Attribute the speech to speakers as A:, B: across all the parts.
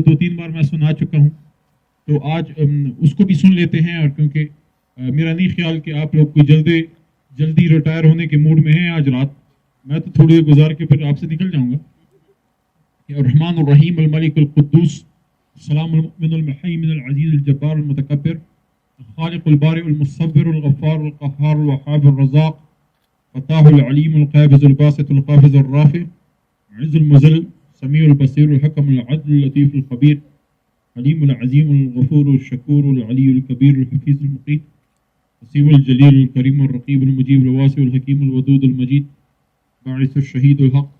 A: 2-3 بار میں سنا چکا ہوں، تو آج اس کو بھی سن لیتے ہیں. اور کیونکہ میرا نہیں خیال کہ آپ لوگ کوئی جلدی ریٹائر ہونے کے موڈ میں ہیں آج رات. میں تو تھوڑی دیر گزار کے پھر آپ سے نکل جاؤں گا. الرحمن الرحیم الملک القدوس السلام المؤمن المحیمن العزیز الجبار المتکبر الخالق البارئ المصور الغفار القهار الوهاب الرزاق فتاح العلیم القابض الباسط القافض الرافع عز المذل سمیع البصیر الحکم العدل اللطیف الخبیر حلیم العظیم الغفور الشکور العلی الکبیر الحفیظ المقیت حسیب الجلیل الکریم الرقیب المجیب الواسع الحکیم الودود المجید باعث الشہید الحق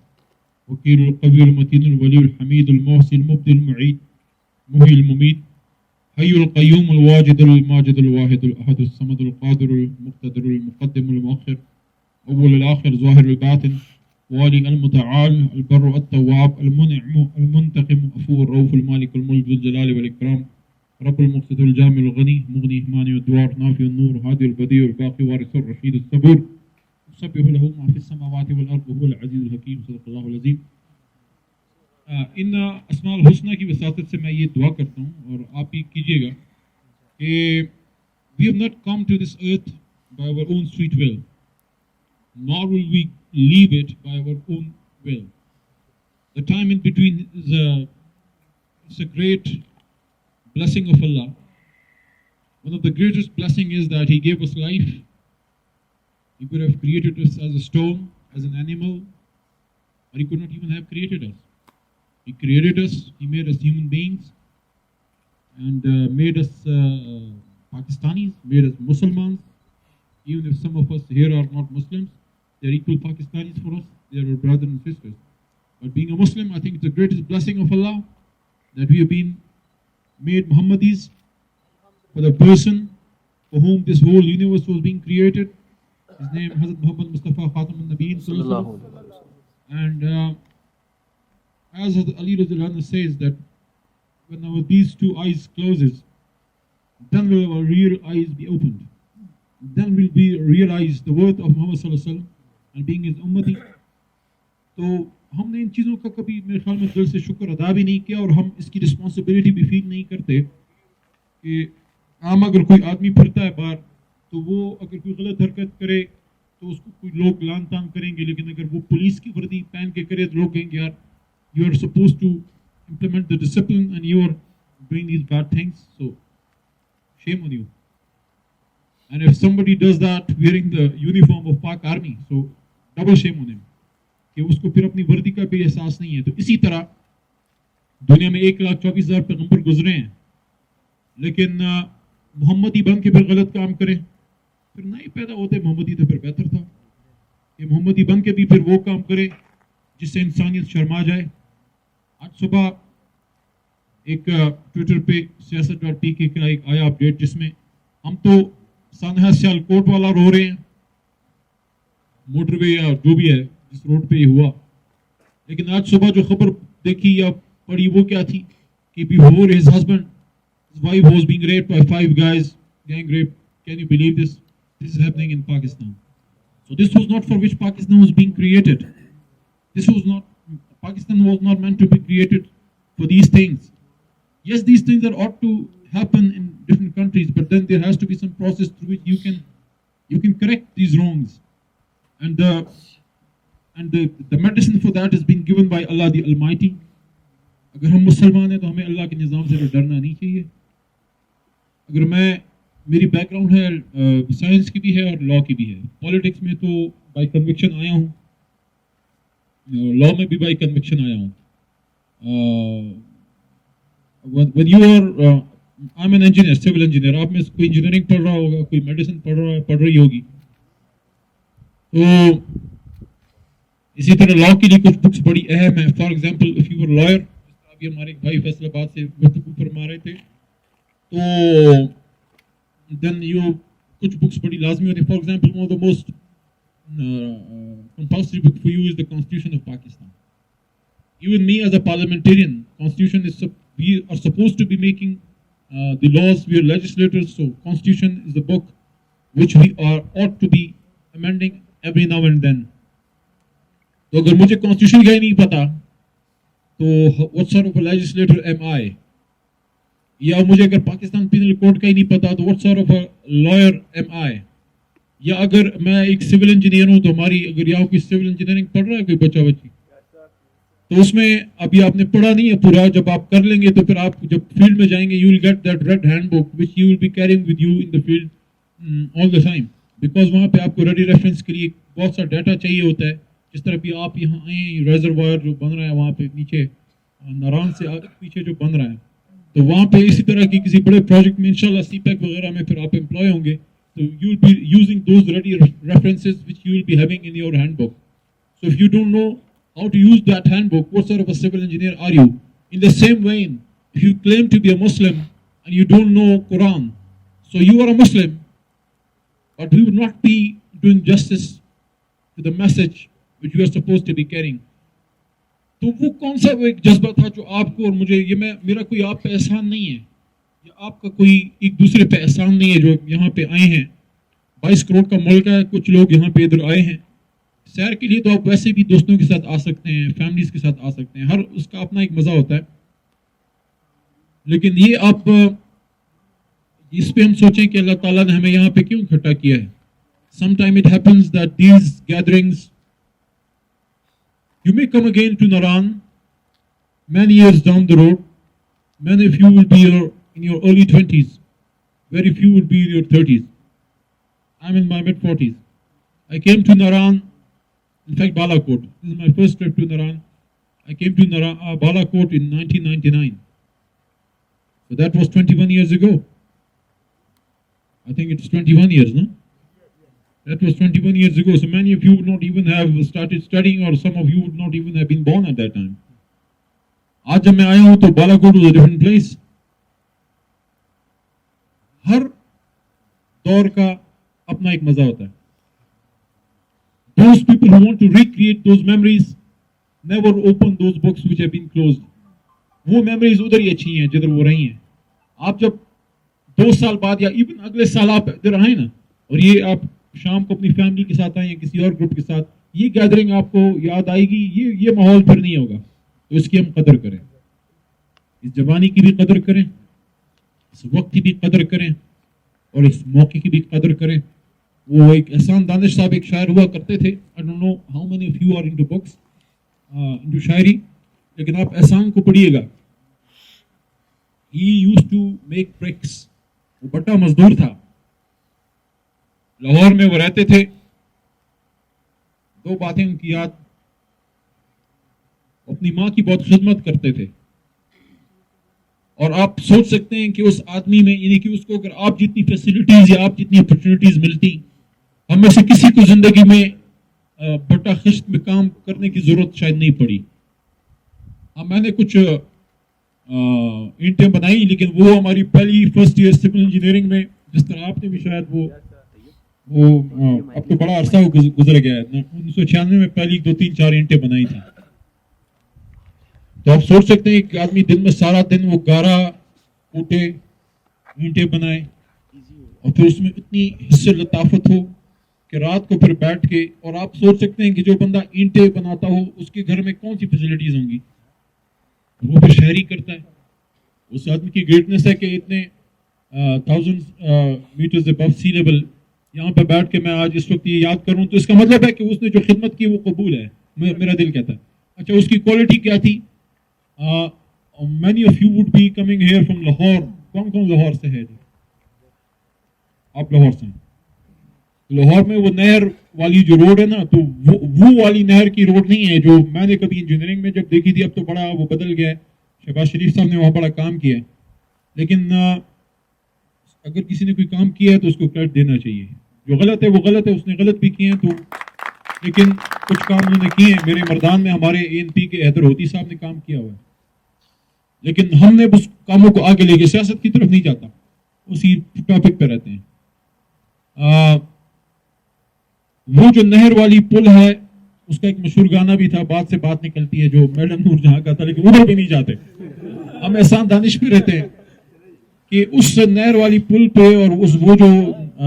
A: وکیل القوی المتین الولی الحمید المحسن المبدی المعید محی الممید حی القیوم الواجد الماجد الواحد الاحد الصمد القادر المقتدر المقدم المؤخر اول الاخر ظاہر الباطن والی المتعال البر التواب المنعم المنتقم عفو الرؤوف المالک الملک ذو الجلال والاکرام رب المقصد الجامع الغنی مغنی مانع الدوار نافع النور هادی البدیع الباقی وارث الرشید الصبور سبح له ما في السماوات والارض وهو العزیز الحکیم صدق اللہ العظیم. ان اسماء الحسنہ کی وساطت سے میں یہ دعا کرتا ہوں اور آپ بھی کیجیے گا کہ we have not come to this earth by our own sweet will, nor will we leave it by our own will. The time in between is a great blessing of Allah. One of the greatest blessing is that He gave us life. He could have created us as a stone, as an animal, or He could not even have created us. He created us, He made us human beings, and made us Pakistanis, made us Muslims. Even if some of us here are not Muslims, they are equal Pakistanis for us, they are our brothers and sisters. But being a Muslim, I think it's the greatest blessing of Allah that we have been made Muhammadis, for the person for whom this whole universe was being created. His name Hazrat Muhammad Mustafa Khatam al-Nabiyyin sallallahu alaihi wasallam. And as Hazrat Ali radhiyallahu anhu says that when these two eyes closes, then will our real eyes be opened. Then will we realize the worth of Muhammad sallallahu alaihi wasallam and being his ummati. تو ہم نے ان چیزوں کا کبھی میرے خیال میں دل سے شکر ادا بھی نہیں کیا، اور ہم اس کی رسپانسبلٹی بھی فیل نہیں کرتے کہ عام اگر کوئی آدمی پھرتا ہے باہر تو وہ اگر کوئی غلط حرکت کرے تو اس کو کوئی لوگ لان تان کریں گے، لیکن اگر وہ پولیس کی وردی پہن کے کرے تو لوگ کہیں گے یار you are suppose to implement the discipline and you are doing these bad things, so shame on you. And if somebody does that wearing the uniform of Pak Army, so double shame on him کہ اس کو پھر اپنی وردی کا بھی احساس نہیں ہے. تو اسی طرح دنیا میں 1,24,000 پیغمبر گزرے ہیں، لیکن محمدی بن کے پھر غلط کام کریں، پھر نہ ہی پیدا ہوتے محمدی تو پھر بہتر تھا کہ محمدی بن کے بھی پھر وہ کام کرے جس سے انسانیت شرما جائے. آج صبح ایک ٹویٹر پہ سیاست.pk کا ایک آیا اپڈیٹ جس میں ہم تو سانحہ سیالکوٹ والا رو رہے ہیں، موٹر وے یا جو بھی ہے جس روڈ پہ یہ ہوا، لیکن آج صبح جو خبر دیکھی یا پڑھی وہ کیا تھی کہ before his husband, his wife was being raped by 5 guys, gang rape. Can you believe this? This is happening in Pakistan. So this was not for which Pakistan was being created. Pakistan was not meant to be created for these things. Yes, these things ought to happen in different countries, but then there has to be some process through which you can correct these wrongs. And the medicine for that has been given by Allah the Almighty. اگر ہم مسلمان ہیں تو ہمیں اللہ کے نظام سے ڈرنا نہیں چاہیے. اگر میری بیک گراؤنڈ ہے سائنس کی بھی ہے اور لا کی بھی ہے. پالیٹکس میں تو بائی کنوکشن آیا ہوں، لا میں بھی بائی کنوکشن آیا ہوں. when you are I'm an engineer, civil engineer. آپ میں کوئی انجینئرنگ پڑھ رہا ہوگا، کوئی میڈیسن پڑھ رہی ہوگی، تو اسی طرح لا کے لیے کچھ بکس بڑی اہم ہیں. For example if you are lawyer, ابھی ہمارے ایک بھائی فیصل آباد سے گفتگو فرما رہے تھے، تو دین کچھ بکس بڑی لازمی ہوتی ہیں. For example one of the most compulsory book for you is the Constitution of Pakistan. Even me as a parliamentarian, Constitution is we are supposed to be making the laws. We are legislators, so Constitution is the book which we ought to be amending every now and then. تو اگر مجھے constitution کا ہی نہیں پتا تو what sort of a legislator am I? یا مجھے اگر پاکستان پینل کوڈ کا ہی نہیں پتا تو what sort of a lawyer am I? یا اگر میں ایک سول انجینئر ہوں تو ہماری اگر یہاں کوئی سول انجینئرنگ پڑھ رہا ہے کوئی بچہ بچی تو اس میں ابھی آپ نے پڑھا نہیں ہے پورا, جب آپ کر لیں گے تو پھر آپ جب فیلڈ میں جائیں گے you will get that red hand book which you will be carrying with you in the field all the time, because وہاں پہ آپ کو ریڈی ریفرنس کے لیے بہت سا ڈیٹا چاہیے ہوتا ہے. جس طرح بھی آپ یہاں آئیں ریزروائر جو بن رہا ہے وہاں پہ نیچے ناران سے آگے پیچھے جو بن رہا ہے تو وہاں پہ اسی طرح کی کسی بڑے پروجیکٹ میں انشاءاللہ سی پیک وغیرہ میں پھر آپ امپلائے ہوں گے تو you will be using those ready references which you will be having in your hand book. So if you don't know how to use that handbook, what sort of a civil engineer are you? In the same vein, if you claim to be a Muslim and you don't know Quran, so you are a Muslim, but we would not be doing justice to the message which you are supposed to be carrying. تو وہ کون سا وہ ایک جذبہ تھا جو آپ کو اور مجھے, یہ میرا کوئی آپ پہ احسان نہیں ہے یا آپ کا کوئی ایک دوسرے پہ احسان نہیں ہے جو یہاں پہ آئے ہیں. 22 کروڑ کا ملک ہے, کچھ لوگ یہاں پہ ادھر آئے ہیں سیر کے لیے, تو آپ ویسے بھی دوستوں کے ساتھ آ سکتے ہیں, فیملیز کے ساتھ آ سکتے ہیں, ہر اس کا اپنا ایک مزہ ہوتا ہے. لیکن یہ آپ اس پہ ہم سوچیں کہ اللہ تعالیٰ نے ہمیں یہاں پہ کیوں اکٹھا کیا ہے. Some time it happens that these gatherings you may come again to Naran many years down the road. Many of you will be in your early 20s. Very few will be in your 30s. I'm in my mid 40s. I came to Naran, in fact Balakot. This is my first trip to Naran. I came to Balakot in 1999. So that was 21 years ago. I think it's 21 years, no? That was 21 years ago. So many of you would not even have started studying, or some of you would not even have been born at that time. آج جب میں آیا ہوں تو Balakot was a different place. ہر دور کا اپنا ایک مزہ ہوتا ہے. Those people who want to recreate those memories never open those books which have been closed. وہ memories ادھر ہی اچھی ہیں جدھر وہ رہی ہیں. آپ جب 2 سال بعد یا ایون اگلے سال آپ ادھر آئیں نا, اور یہ آپ شام کو اپنی فیملی کے ساتھ آئیں یا کسی اور گروپ کے ساتھ, یہ گیدرنگ آپ کو یاد آئے گی. یہ ماحول پھر نہیں ہوگا. تو اس کی ہم قدر کریں, اس جوانی کی بھی قدر کریں, اس وقت کی بھی قدر کریں, اور اس موقع کی بھی قدر کریں. وہ ایک احسان دانش صاحب ایک شاعر ہوا کرتے تھے. I don't know how many of you are into books, into شاعری, لیکن آپ احسان کو پڑھیے گا. He used to make bricks. وہ بٹا مزدور تھا. لاہور میں وہ رہتے تھے. 2 باتیں ان کی یاد. اپنی ماں کی بہت خدمت کرتے تھے, اور آپ سوچ سکتے ہیں کہ اس آدمی میں, یعنی کہ اس کو اگر آپ جتنی فیسلٹیز یا آپ جتنی اپرچونیٹیز ملتی, ہم میں سے کسی کو زندگی میں بٹا خشت میں کام کرنے کی ضرورت شاید نہیں پڑی. میں نے کچھ اینٹیں بنائی, لیکن وہ ہماری پہلی فرسٹ ایئر سول انجینئرنگ میں, جس طرح آپ نے بھی شاید وہ اب تو بڑا عرصہ گزر گیا ہے, 1996 میں پہلی 2 3 4 اینٹیں بنائی تھیں. تو آپ سوچ سکتے ہیں کہ آدمی دن میں سارا دن وہ گارا کوٹے اینٹیں بنائے, اور پھر اس میں اتنی حصے لطافت ہو کہ رات کو پھر بیٹھ کے, اور آپ سوچ سکتے ہیں کہ جو بندہ اینٹیں بناتا ہو اس کے گھر میں کون سی فیسلٹیز ہوں گی. وہ پھر شہری کرتا ہے. اس آدمی کی گریٹنس ہے کہ اتنے 1000 میٹرز ابو سی لیول یہاں پہ بیٹھ کے میں آج اس وقت یہ یاد کروں, تو اس کا مطلب ہے کہ اس نے جو خدمت کی وہ قبول ہے. میرا دل کہتا ہے. اچھا, اس کی کوالٹی کیا تھی؟ many of you would be coming here from Lahore. کون لاہور سے ہے؟ آپ لاہور سے ہیں. لاہور میں وہ نہر والی جو روڈ ہے نا, تو وہ والی نہر کی روڈ نہیں ہے جو میں نے کبھی انجینئرنگ میں جب دیکھی تھی. اب تو بڑا وہ بدل گیا ہے. شہباز شریف صاحب نے وہاں بڑا کام کیا ہے, لیکن اگر کسی نے کوئی کام کیا ہے تو اس کو کریڈٹ دینا چاہیے. جو غلط ہے وہ غلط ہے, اس نے غلط بھی کیے ہیں, تو لیکن کچھ کام انہوں نے کیے ہیں. میرے مردان میں ہمارے ANP کے حیدر ہوتی صاحب نے کام کیا ہوا ہے, لیکن ہم نے اس کاموں کو آگے لے کے سیاست کی طرف نہیں جاتا, اسی ٹاپک پہ رہتے ہیں. وہ جو نہر والی پل ہے اس کا ایک مشہور گانا بھی تھا, بات سے بات نکلتی ہے, جو میڈم نور جہاں کا تھا, لیکن ادھر بھی نہیں جاتے. ہم احسان دانش پہ رہتے ہیں کہ اس نہر والی پل پہ, اور وہ جو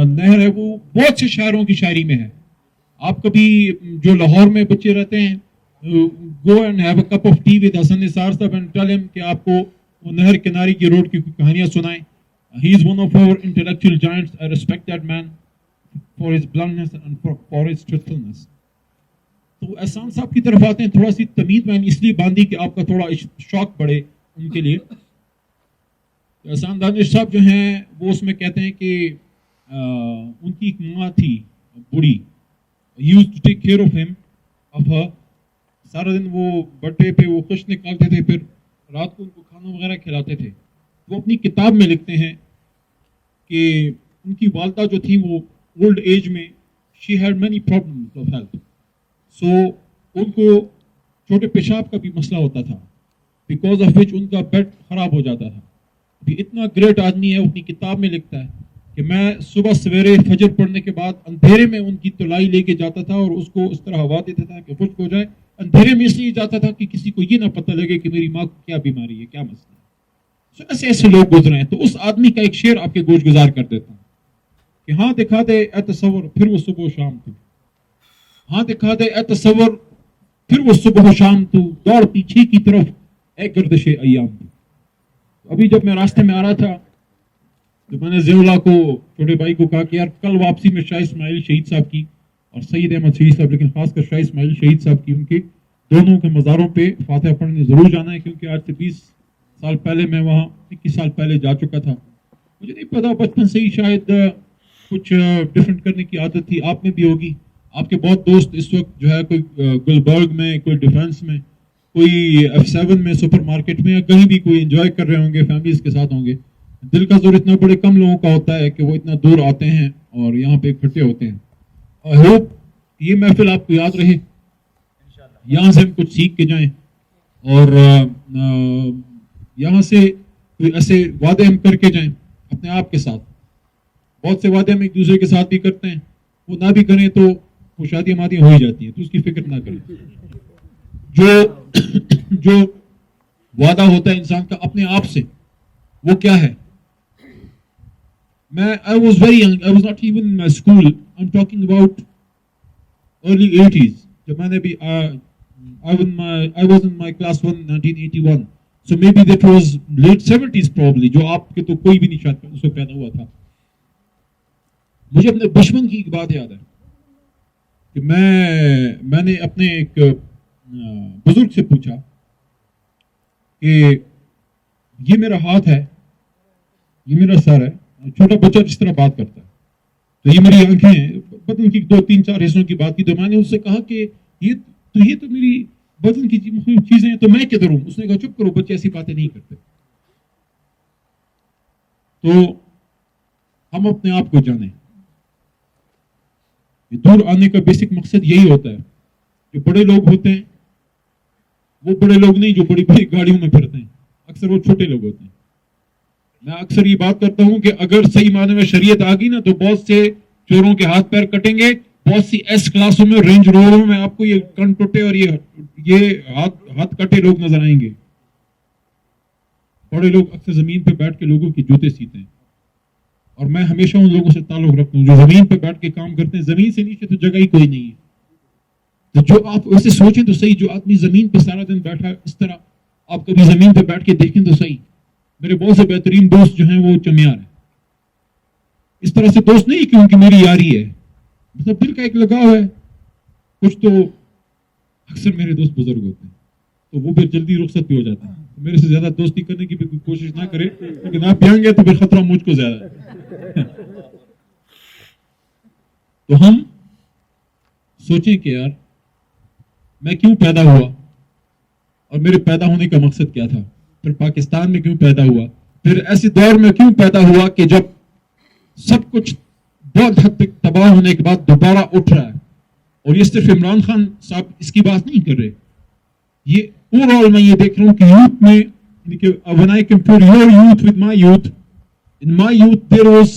A: نہر ہے وہ بہت سے شاعروں کی شاعری میں ہے. آپ کبھی جو لاہور میں بچے رہتے ہیں go and have a cup of tea with Hasan Nisar Sahab and tell him کہ آپ کو وہ نہر کناری کی روڈ کی کہانیاں سنائیں. He is one of our intellectual giants. I respect that man for his bluntness and for his truthfulness. تو احسان صاحب کی طرف آتے ہیں. تھوڑا سی تمید میں نے اس لیے باندھی کہ آپ کا تھوڑا شوق بڑھے ان کے لیے. احسان دانش صاحب جو ہیں وہ اس میں کہتے ہیں کہ ان کی ایک ماں تھی بوڑھی. used to take care of him, of her. سارا دن وہ بٹے پہ وہ خش نکالتے تھے, پھر رات کو ان کو کھانا وغیرہ کھلاتے تھے. وہ اپنی کتاب میں لکھتے ہیں کہ ان کی والدہ جو تھی وہ اولڈ ایج میں she had many problems of health. So ان کو چھوٹے پیشاب کا بھی مسئلہ ہوتا تھا, because of which ان کا بیڈ خراب ہو جاتا تھا. ابھی اتنا گریٹ آدمی ہے, وہ اپنی کتاب میں لکھتا ہے کہ میں صبح سویرے فجر پڑھنے کے بعد اندھیرے میں ان کی تلائی لے کے جاتا تھا اور اس کو اس طرح ہوا دیتا تھا کہ خشک ہو جائے. اندھیرے میں اس لیے جاتا تھا کہ کسی کو یہ نہ پتہ لگے کہ میری ماں کو کیا بیماری ہے, کیا مسئلہ ہے. سو ایسے ایسے لوگ گزرے ہیں. تو اس آدمی کا ایک شعر آپ کے گوش گزار کر دیتا ہوں کہ ہاں دکھا دے اے تصور پھر وہ صبح و شام تو, ہاں دکھا دے اے تصور پھر وہ صبح و شام تو, دوڑ پیچھے کی طرف اے گردش ایام تو. ابھی جب میں راستے میں آ رہا تھا تو میں نے ضیاء کو چھوٹے بھائی کو کہا کہ یار کل واپسی میں شاہ اسماعیل شہید صاحب کی اور سید احمد شہید صاحب, لیکن خاص کر شاہ اسماعیل شہید صاحب کی, ان کے دونوں کے مزاروں پہ فاتحہ پڑھنے ضرور جانا ہے, کیونکہ آج سے 20 سال پہلے میں وہاں 21 سال پہلے جا چکا تھا. مجھے نہیں پتا, بچپن سے ہی شاید کچھ ڈفرینٹ کرنے کی عادت تھی. آپ میں بھی ہوگی. آپ کے بہت دوست اس وقت جو ہے کوئی گلبرگ میں, کوئی ڈیفینس میں, کوئی F7 میں, سپر مارکیٹ میں, یا کہیں بھی کوئی انجوائے کر رہے ہوں گے, فیملیز کے ساتھ ہوں گے. دل کا زور اتنا بڑے کم لوگوں کا ہوتا ہے کہ وہ اتنا دور آتے ہیں اور یہاں پہ اکٹھے ہوتے ہیں. آئی ہوپ یہ محفل آپ کو یاد رہے, یہاں سے ہم کچھ سیکھ کے جائیں, اور یہاں سے کوئی ایسے وعدے ہم کر کے جائیں اپنے آپ کے ساتھ. بہت سے وعدے ہم ایک دوسرے کے ساتھ بھی کرتے ہیں, وہ نہ بھی کریں تو وہ شادیاں مادیاں ہو ہی جاتی ہیں, تو اس کی فکر نہ کریں. جو وعدہ ہوتا ہے انسان کا اپنے آپ سے, وہ کیا ہے؟ I was very young. I was not even in my school. I'm talking about early 80s. جب میں نے بھی I was in my class 1 1981. So maybe that was late 70s probably. جو آپ کے تو کوئی بھی نہیں شاید اس وقت پیدا ہوا تھا. مجھے اپنے بچپن کی ایک بات یاد ہے کہ میں نے اپنے ایک بزرگ سے پوچھا کہ یہ میرا ہاتھ ہے, یہ میرا سر ہے, چھوٹا بچہ جس طرح بات کرتا ہے, تو یہ میری آنکھیں ہیں. بدن کی 2-3-4 حصوں کی بات کی, تو میں نے اس سے کہا کہ یہ تو میری بدن کی چیزیں ہیں, تو میں کدھر ہوں؟ اس نے کہا چپ کرو, بچے ایسی باتیں نہیں کرتے. تو ہم اپنے آپ کو جانیں. دور آنے کا بیسک مقصد یہی ہوتا ہے. جو بڑے لوگ ہوتے ہیں وہ بڑے لوگ نہیں جو بڑی بڑی گاڑیوں میں پھرتے ہیں, اکثر وہ چھوٹے لوگ ہوتے ہیں. میں اکثر یہ بات کرتا ہوں کہ اگر صحیح معنی میں شریعت آ گئی نا, تو بہت سے چوروں کے ہاتھ پیر کٹیں گے, بہت سی ایس کلاسوں میں, رینج رووروں میں آپ کو یہ کن ٹوٹے اور یہ ہاتھ کٹے لوگ نظر آئیں گے. بڑے لوگ اکثر زمین پہ بیٹھ کے لوگوں کے جوتے سیتے ہیں, اور میں ہمیشہ ان لوگوں سے تعلق رکھتا ہوں جو زمین پہ بیٹھ کے کام کرتے ہیں. زمین سے نیچے تو جگہ ہی کوئی نہیں ہے. تو جو آپ ویسے سوچیں تو صحیح, جو آدمی زمین پہ سارا دن بیٹھا ہے اس طرح, آپ کبھی زمین پہ بیٹھ کے دیکھیں تو صحیح. میرے بہت سے بہترین دوست جو ہیں وہ چمیار ہیں. اس طرح سے دوست نہیں کہ ان کی میری یاری ہے, مطلب دل کا ایک لگاؤ ہے. کچھ تو اکثر میرے دوست بزرگ ہوتے ہیں, تو وہ پھر جلدی رخصت بھی ہو جاتے ہیں. میرے سے زیادہ دوستی کرنے کی بھی کوئی کوشش نہ کرے, لیکن آپ پئیں گے تو پھر خطرہ مجھ کو زیادہ ہے. تو ہم سوچیں کہ یار میں کیوں پیدا ہوا, اور میرے پیدا ہونے کا مقصد کیا تھا, پھر پاکستان میں کیوں پیدا ہوا, پھر ایسے دور میں کیوں پیدا ہوا کہ جب سب کچھ بہت حد تک تباہ ہونے کے بعد دوبارہ اٹھ رہا ہے. اور یہ صرف عمران خان صاحب اس کی بات نہیں کر رہے, یہ اوور آل میں یہ دیکھ رہا ہوں کہ یوتھ میں, when I compare your youth with my youth, in my youth there was,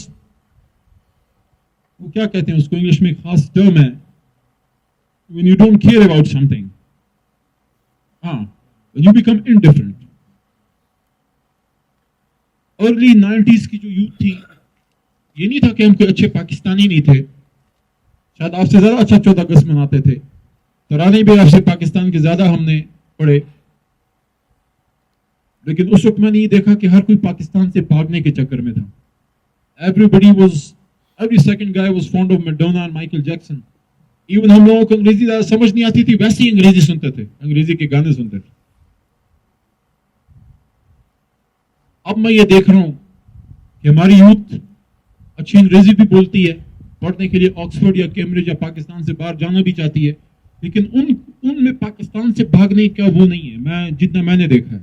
A: وہ کیا کہتے ہیں اس کو انگلش میں ایک خاص ٹرم ہے, when you don't care about something, when you become indifferent. Early 90s کی جو یوتھ تھی, یہ نہیں تھا کہ ہم کوئی اچھے پاکستانی نہیں تھے, شاید آپ سے زیادہ اچھا 14 اگست مناتے تھے, ترانے بھی آپ سے پاکستان کے زیادہ ہم نے پڑھے، لیکن اس وقت میں نے یہ دیکھا کہ ہر کوئی پاکستان سے بھاگنے کے چکر میں تھا. every second guy was fond of Madonna and Michael Jackson. Even ہم لوگوں کو انگریزی سمجھ نہیں آتی تھی، ویسے ہی انگریزی سنتے تھے، انگریزی کے گانے سنتے تھے. اب میں یہ دیکھ رہا ہوں کہ ہماری یوتھ اچھی انگریزی بھی بولتی ہے، پڑھنے کے لیے آکسفورڈ یا کیمبرج یا پاکستان سے باہر جانا بھی چاہتی ہے، لیکن ان میں پاکستان سے بھاگنے کا وہ نہیں ہے، میں جتنا میں نے دیکھا ہے.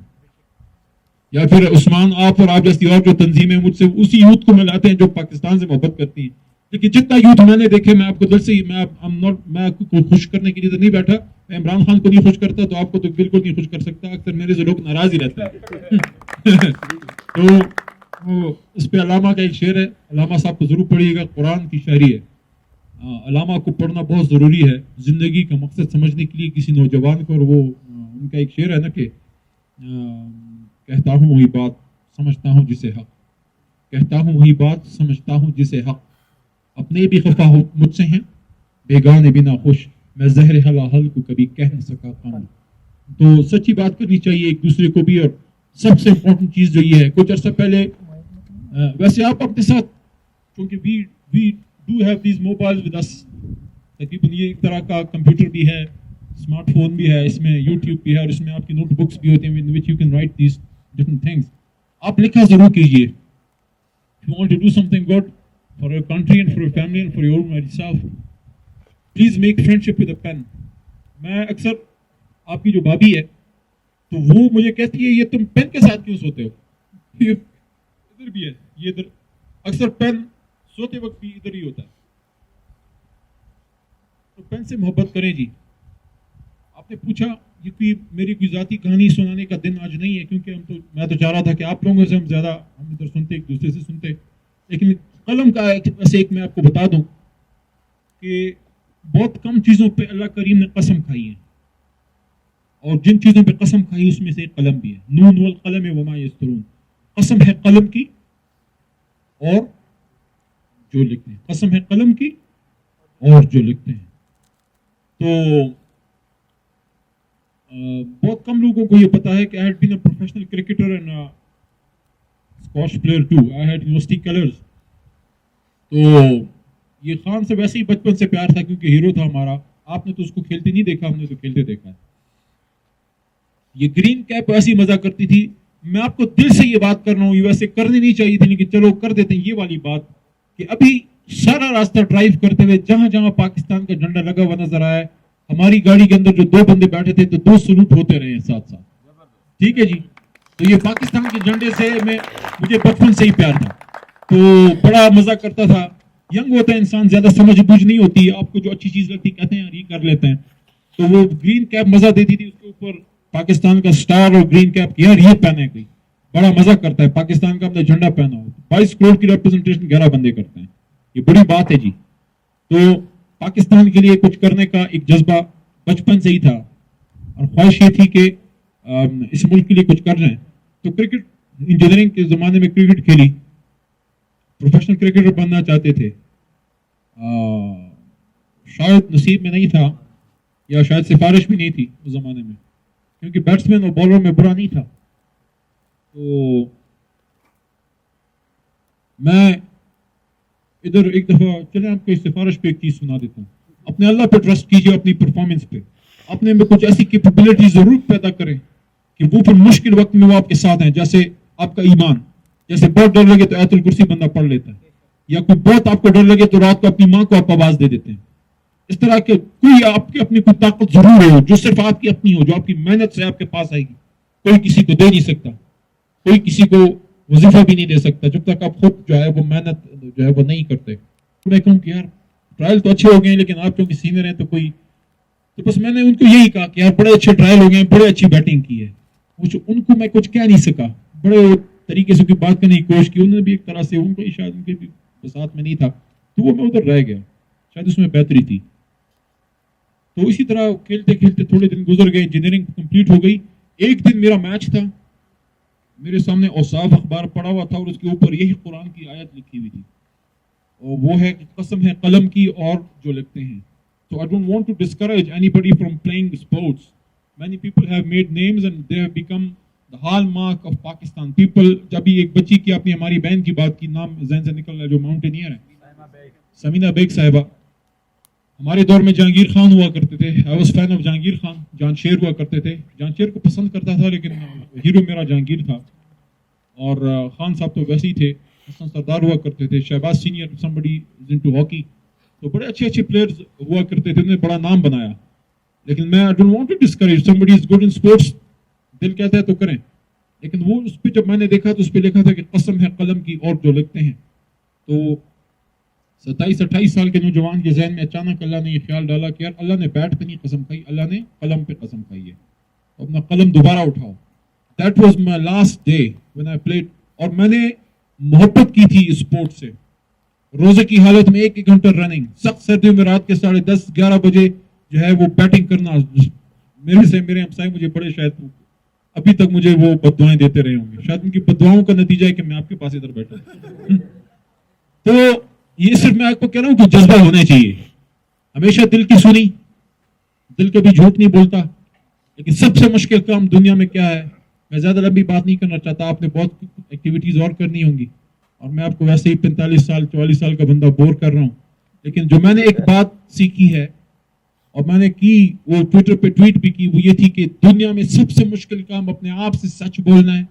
A: یا پھر عثمان آپ اور آپ جیسی اور جو تنظیمیں مجھ سے اسی یوتھ کو ملاتے ہیں جو پاکستان سے محبت کرتی ہیں. لیکن جتنا یوتھ میں نے دیکھے، میں آپ کو دل سے میں آپ کو خوش کرنے کے لیے تو نہیں بیٹھا، میں عمران خان کو نہیں خوش کرتا تو آپ کو تو بالکل نہیں خوش کر سکتا. اکثر میرے سے لوگ ناراض ہی رہتے ہیں. تو اس پہ علامہ کا ایک شعر ہے، علامہ صاحب کو ضرور پڑھیے گا، قرآن کی شاعری ہے. علامہ کو پڑھنا بہت ضروری ہے زندگی کا مقصد سمجھنے کے لیے کسی نوجوان کو. اور وہ ان کا ایک شعر ہے نا کہ کہتا ہوں وہی بات سمجھتا ہوں جسے حق، کہتا ہوں وہی بات سمجھتا ہوں جسے حق، اپنے بھی خفا ہو مجھ سے ہیں بیگانے بھی نہ خوش، میں زہر حل کو کبھی کہہ نہیں سکا خان. تو سچی بات کرنی چاہیے ایک دوسرے کو بھی. اور سب سے امپورٹنٹ چیز جو یہ ہے، کچھ عرصہ پہلے ویسے آپ اپنے ساتھ، کیونکہ we do have these mobile with us, تقریباً یہ ایک طرح کا کمپیوٹر بھی ہے، اسمارٹ فون بھی ہے، اس میں یوٹیوب بھی ہے، اور اس میں آپ کی نوٹ بکس بھی ہوتے ہیں with which you can write these different things. آپ لکھا ضرور کیجئے. If you want to do something good for your country and for your family and for your own self, please make friendship with a pen. میں اکثر آپ کی جو بھابھی ہے تو وہ مجھے کہتی ہے یہ تم پین کے ساتھ کیوں سوتے ہو؟ ادھر بھی ہے یہ، ادھر اکثر پین سوتے وقت بھی ادھر ہی ہوتا ہے. تو پین سے محبت کریں جی. آپ نے پوچھا یہ کوئی میری کوئی ذاتی کہانی سنانے کا دن آج نہیں ہے، کیونکہ میں تو چاہ رہا تھا کہ آپ لوگوں سے ہم زیادہ ہم ادھر سنتے، ایک دوسرے سے سنتے. لیکن قلم کا ایسے ایک میں آپ کو بتا دوں کہ بہت کم چیزوں پہ اللہ کریم نے قسم کھائی ہے، اور جن چیزوں پہ قسم کھائی اس میں سے ایک قلم بھی ہے. نون والقلم وما یسطرون، قسم ہے قلم کی اور جو لکھتے ہیں، قسم ہے قلم کی اور جو لکھتے ہیں. تو بہت کم لوگوں کو یہ پتا ہے کہ I had been a professional cricketer and a squash player too. I had university colors. تو یہ خان سے ویسے ہی بچپن سے پیار تھا کیونکہ ہیرو تھا ہمارا. آپ نے تو اس کو کھیلتے نہیں دیکھا، ہم نے تو کھیلتے دیکھا ہے. یہ گرین کیپ ایسی مزہ کرتی تھی. میں آپ کو دل سے یہ بات کر رہا ہوں، یہ ویسے کرنی نہیں چاہیے تھی لیکن چلو کر دیتے ہیں یہ والی بات، کہ ابھی سارا راستہ ڈرائیو کرتے ہوئے جہاں جہاں پاکستان کا جھنڈا لگا ہوا نظر آیا، ہماری گاڑی کے اندر جو دو بندے بیٹھے تھے تو دو سلوٹ ہوتے رہے ہیں ساتھ ساتھ. ٹھیک ہے جی. تو یہ پاکستان کے جھنڈے سے مجھے بچپن سے ہی پیار تھا، تو بڑا مزہ کرتا تھا. ینگ ہوتا ہے انسان، زیادہ سمجھ بوجھ نہیں ہوتی، آپ کو جو اچھی چیز لگتی کہتے ہیں یہ کر لیتے ہیں. تو وہ گرین کیپ مزہ دیتی تھی، اس کے اوپر پاکستان کا سٹار اور گرین کیپ یار یہ پہنے کوئی بڑا مزہ کرتا ہے. پاکستان کا اپنا جھنڈا پہنا ہو، 22 کروڑ کی ریپرزنٹیشن 11 بندے کرتے ہیں، یہ بڑی بات ہے جی. تو پاکستان کے لیے کچھ کرنے کا ایک جذبہ بچپن سے ہی تھا، اور خواہش یہ تھی کہ اس ملک کے لیے کچھ کر جائیں. تو کرکٹ انجینئرنگ کے زمانے میں کرکٹ کھیلی، پروفیشنل کرکٹر بننا چاہتے تھے. شاید نصیب میں نہیں تھا، یا شاید سفارش بھی نہیں تھی اس زمانے میں، کیونکہ بیٹسمین اور بالر میں برا نہیں تھا. تو میں ادھر ایک دفعہ چلے آپ کو سفارش پہ ایک چیز سنا دیتا ہوں. اپنے اللہ پہ ٹرسٹ کیجیے، اپنی پرفارمنس پہ، اپنے میں کچھ ایسی کیپیبلٹی ضرور پیدا کریں کہ وہ پھر مشکل وقت میں وہ آپ کے ساتھ ہیں. جیسے آپ کا ایمان، جیسے بہت ڈر لگے تو آیت الکرسی بندہ پڑھ لیتا ہے، یا کوئی بہت آپ کو ڈر لگے تو رات کو اپنی ماں کو آپ آواز دے دیتے ہیں. اس طرح کے کوئی آپ کی اپنی کوئی طاقت ضرور ہو جو صرف آپ کی اپنی ہو، جو آپ کی محنت سے آپ کے پاس آئے گی. کوئی کسی کو دے نہیں سکتا، کوئی کسی کو وظیفہ بھی نہیں دے سکتا جب تک آپ خود جو ہے وہ محنت جو ہے وہ نہیں کرتے. میں کہوں کہ یار ٹرائل تو اچھے ہو گئے ہیں، لیکن آپ کیونکہ سینئر ہیں تو بس میں نے ان کو یہی کہا کہ یار بڑے اچھے ٹرائل ہو گئے ہیں، بڑے اچھی بیٹنگ کی ہے. ان کو میں کچھ کہہ نہیں سکا، بڑے طریقے سے کوئی بات کرنے کی کوشش کی. انہوں نے بھی ایک طرح سے، ان کو شاید ان کے بھی ساتھ میں نہیں تھا تو وہ میں ادھر رہ گیا، شاید اس میں بہتری تھی. تو اسی طرح کھیلتے کھیلتے تھوڑے دن گزر گئے، انجینئرنگ کمپلیٹ ہو گئی. ایک دن میرا میچ تھا، میرے سامنے اوصاف اخبار پڑا ہوا تھا اور اس کے اوپر یہی قرآن کی آیت لکھی ہوئی تھی، اور وہ ہے کہ قسم ہے قلم کی اور جو لکھتے ہیں. So I don't want to discourage anybody from playing sports. Many people have made names and they have become the hallmark of Pakistan. People, جب ایک بچی کی آپ نے ہماری بہن کی بات کی, نام ذہن سے نکل رہا ہے, جو ماؤنٹینئر ہے, سمینا بیگ صاحبہ. ہمارے دور میں جہانگیر خان ہوا کرتے تھے. I was fan of Jahangir Khan. جان شیر ہوا کرتے تھے. جان شیر کو پسند کرتا تھا لیکن ہیرو میرا جہانگیر تھا. اور خان صاحب تو ویسے ہی تھے. حسن سردار ہوا کرتے تھے. Shahbaz senior somebody is into hockey. تو بڑے اچھے اچھے پلیئرز ہوا کرتے تھے, انہوں نے بڑا نام بنایا. لیکن میں I don't want to discourage somebody is good in sports. دل کہتا ہے تو کریں. لیکن وہ اس پہ جب میں نے دیکھا تو اس پہ لکھا تھا کہ قسم ہے قلم کی اور جو لکھتے ہیں. تو 27-28 سال کے نوجوان کے ذہن میں اچانک اللہ نے یہ خیال ڈالا کہ یار اللہ نے بیٹ پہ نہیں قسم کھائی, اللہ نے قلم پہ قسم کھائی ہے. اپنا قلم دوبارہ اٹھاؤ. That was my last day when I played. اور میں نے محبت کی تھی اسپورٹ سے. روزے کی حالت میں 1 گھنٹہ رننگ, سخت سردیوں میں رات کے 10:30-11 بجے جو ہے وہ بیٹنگ کرنا. میرے ہمسائے مجھے بڑے شاید ابھی تک مجھے وہ بددعائیں دیتے رہے ہوں گے. شاید ان کی بددعاؤں کا نتیجہ ہے کہ میں آپ کے پاس ادھر بیٹھا ہوں. تو یہ صرف میں آپ کو کہہ رہا ہوں کہ جذبہ ہونا چاہیے. ہمیشہ دل کی سنی, دل کبھی جھوٹ نہیں بولتا. لیکن سب سے مشکل کام دنیا میں کیا ہے, میں زیادہ لمبی بات نہیں کرنا چاہتا, آپ نے بہت ایکٹیویٹیز اور کرنی ہوں گی اور میں آپ کو ویسے ہی 45 سال 44 سال کا بندہ بور کر رہا ہوں. لیکن جو میں نے ایک بات سیکھی ہے اور میں نے کی, وہ ٹویٹر پہ ٹویٹ بھی کی, وہ یہ تھی کہ دنیا میں سب سے مشکل کام اپنے آپ سے سچ بولنا ہے.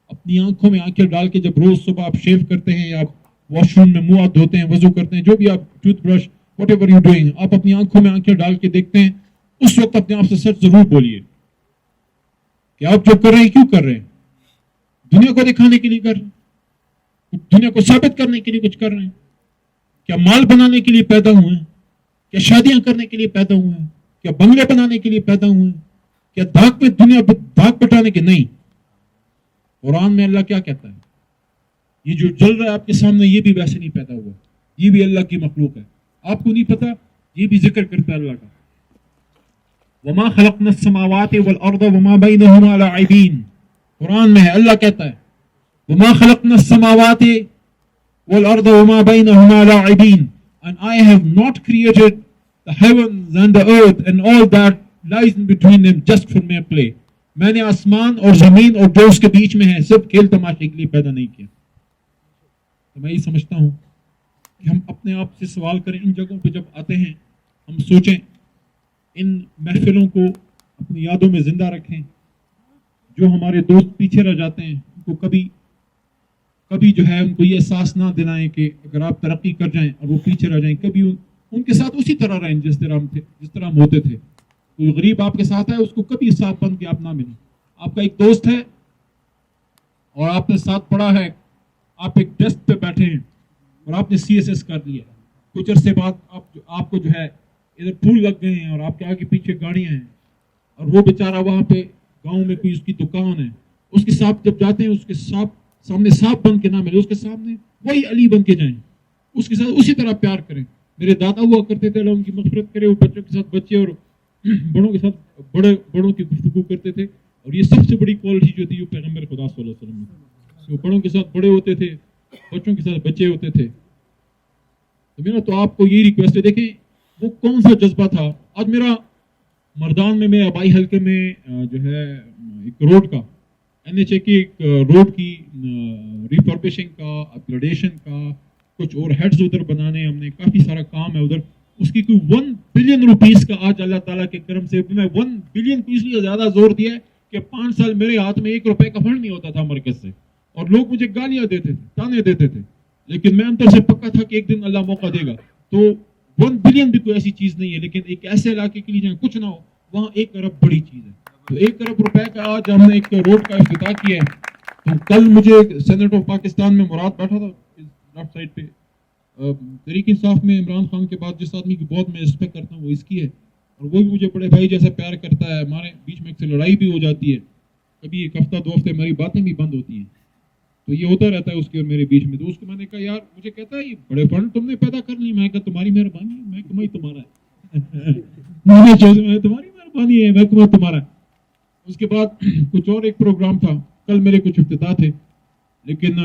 A: اپنی آنکھوں میں آنکھیں ڈال کے جب روز صبح آپ شیو کرتے ہیں یا آپ واش روم میں منہ ہاتھ دھوتے ہیں, وضو کرتے ہیں, جو بھی آپ tooth brush what ever you doing, آپ اپنی آنکھوں میں آنکھیں ڈال کے دیکھتے ہیں, اس وقت اپنے آپ سے سچ ضرور بولیے کہ آپ جو کر رہے ہیں کیوں کر رہے ہیں. دنیا کو دکھانے کے لیے کر رہے ہیں, دنیا کو ثابت کرنے کے لیے کچھ کر رہے ہیں, کیا مال بنانے کے لیے پیدا ہوئے ہیں, کیا شادیاں کرنے کے لیے پیدا ہوئے ہیں, کیا بنگلے بنانے کے لیے پیدا ہوئے ہیں, کیا دھاک میں دنیا دھاک بٹانے کے نہیں. قرآن میں اللہ کیا کہتا ہے, یہ جو جل رہا ہے آپ کے سامنے یہ بھی ویسے نہیں پیدا ہوا, یہ بھی اللہ کی مخلوق ہے. آپ کو نہیں پتا, یہ بھی ذکر کرتا ہے اللہ کا. وما خلقنا السماوات والارض وما بينهما لاعبين. قرآن میں ہے, اللہ کہتا ہے وما خلقنا السماوات والارض وما بينهما لاعبين, and I have not created the heavens and the earth and all that lies in between them just for mere play. میں نے آسمان اور زمین اور جو اس کے بیچ میں ہے سب کھیل تماشے کے لیے پیدا نہیں کیا. تو میں یہ سمجھتا ہوں کہ ہم اپنے آپ سے سوال کریں, ان جگہوں پہ جب آتے ہیں ہم سوچیں, ان محفلوں کو اپنی یادوں میں زندہ رکھیں. جو ہمارے دوست پیچھے رہ جاتے ہیں ان کو کبھی جو ہے ان کو یہ احساس نہ دلائیں کہ اگر آپ ترقی کر جائیں اور وہ پیچھے رہ جائیں, کبھی ان کے ساتھ اسی طرح رہیں جس طرح ہم ہوتے تھے. کوئی غریب آپ کے ساتھ ہے اس کو کبھی حساب بن کے آپ نہ ملیں. آپ کا ایک دوست ہے اور آپ نے ساتھ پڑھا ہے, آپ ایک ڈیسک پہ بیٹھے ہیں اور آپ نے CSS کر لیا, کچھ عرصے بعد آپ کو جو ہے ادھر پھول لگ گئے ہیں اور آپ کے آگے پیچھے گاڑیاں ہیں, اور وہ بیچارہ وہاں پہ گاؤں میں کوئی اس کی دکان ہے, اس کے ساتھ جب جاتے ہیں اس کے سامنے سانپ بن کے نہ ملے, اس کے سامنے وہی علی بن کے جائیں, اس کے ساتھ اسی طرح پیار کریں. میرے دادا ہوا کرتے تھے, اللہ ان کی مغفرت کرے, وہ بچوں کے ساتھ بچے اور بڑوں کے ساتھ بڑوں کی گفتگو کرتے تھے. اور یہ سب سے بڑی کوالٹی جو تھی وہ پیغمبر خدا صلی اللہ علیہ وسلم میں, بڑوں کے ساتھ بڑے ہوتے تھے, بچوں کے ساتھ بچے ہوتے تھے. تو میرا تو آپ کو یہی ریکویسٹ ہے, دیکھیں وہ کون سا جذبہ تھا. آج میرا مردان میں میرے آبائی حلقے میں جو ہے ایک روڈ کا NHA کی ایک روڈ کی ریفربشنگ کا, اپگریڈیشن کا, کچھ اور ہیڈز ادھر بنانے, ہم نے کافی سارا کام ہے ادھر. اس کی کوئی 1 بلین روپیز کا آج اللہ تعالیٰ کے کرم سے, میں 1 بلین کو اس لیے زیادہ زور دیا ہے کہ 5 سال میرے ہاتھ میں 1 روپے کا فنڈ نہیں ہوتا تھا مرکز سے, اور لوگ مجھے گالیاں دیتے تھے, تانے دیتے تھے, لیکن میں اندر سے پکا تھا کہ ایک دن اللہ موقع دے گا. تو 1 بلین بھی کوئی ایسی چیز نہیں ہے, لیکن ایک ایسے علاقے کے لیے جہاں کچھ نہ ہو وہاں 1 ارب بڑی چیز ہے. تو 1 ارب روپے کا آج ہم نے ایک روڈ کا افتتاح کیا ہے. تو کل مجھے سینٹ آف پاکستان میں مراد بیٹھا تھا لیفٹ سائڈ پہ, تحریک انصاف میں عمران خان کے بعد جس آدمی کی بہت میں رسپیکٹ کرتا ہوں وہ اس کی ہے, اور وہ بھی مجھے بڑے بھائی جیسا پیار کرتا ہے. ہمارے بیچ میں ایک سے لڑائی بھی ہو جاتی ہے, کبھی 1 ہفتہ 2 ہفتے ہماری باتیں بھی بند ہوتی ہیں, تو یہ ہوتا رہتا ہے اس کے اور میرے بیچ میں. تو اس کو میں نے کہا یار, مجھے کہتا ہے یہ بڑے فنڈ تم نے پیدا کر لی. میں کہا تمہاری مہربانی ہے, میں کمائی تمہارا ہے. تمہاری مہربانی ہے, میں کمائی تمہارا ہے. اس کے بعد کچھ اور ایک پروگرام تھا, کل میرے کچھ افتتاح تھے, لیکن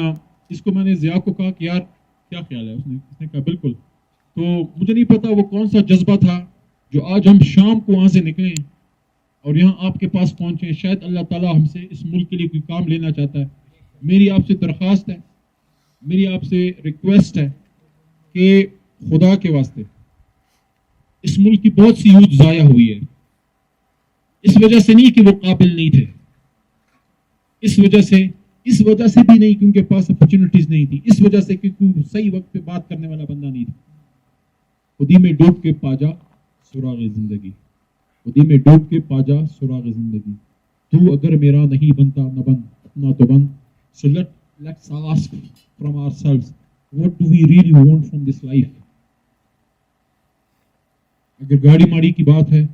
A: اس کو میں نے ضیاء کو کہا کہ یار کیا خیال ہے, اس نے کہا بالکل. تو مجھے نہیں پتا وہ کون سا جذبہ تھا جو آج ہم شام کو وہاں سے نکلے ہیں اور یہاں آپ کے پاس پہنچے ہیں، شاید اللہ تعالیٰ ہم سے اس ملک کے لیے کوئی کام لینا چاہتا ہے. میری آپ سے درخواست ہے، میری آپ سے ریکویسٹ ہے کہ خدا کے واسطے اس ملک کی بہت سی یوتھ ضائع ہوئی ہے، اس وجہ سے نہیں کہ وہ قابل نہیں تھے، اس وجہ سے بھی نہیں کہ ان کے پاس اپرچونٹیز نہیں تھی، اس وجہ سے کہ کوئی صحیح وقت پہ بات کرنے والا بندہ نہیں تھا. خودی میں ڈوب کے پاجا سراغ زندگی، خودی میں ڈوب کے پاجا سراغ زندگی، تو اگر میرا نہیں بنتا نہ بن اپنا تو بن. So let's ask from ourselves, what do we really want from this life? اگر گاڑی ماڑی کی بات ہے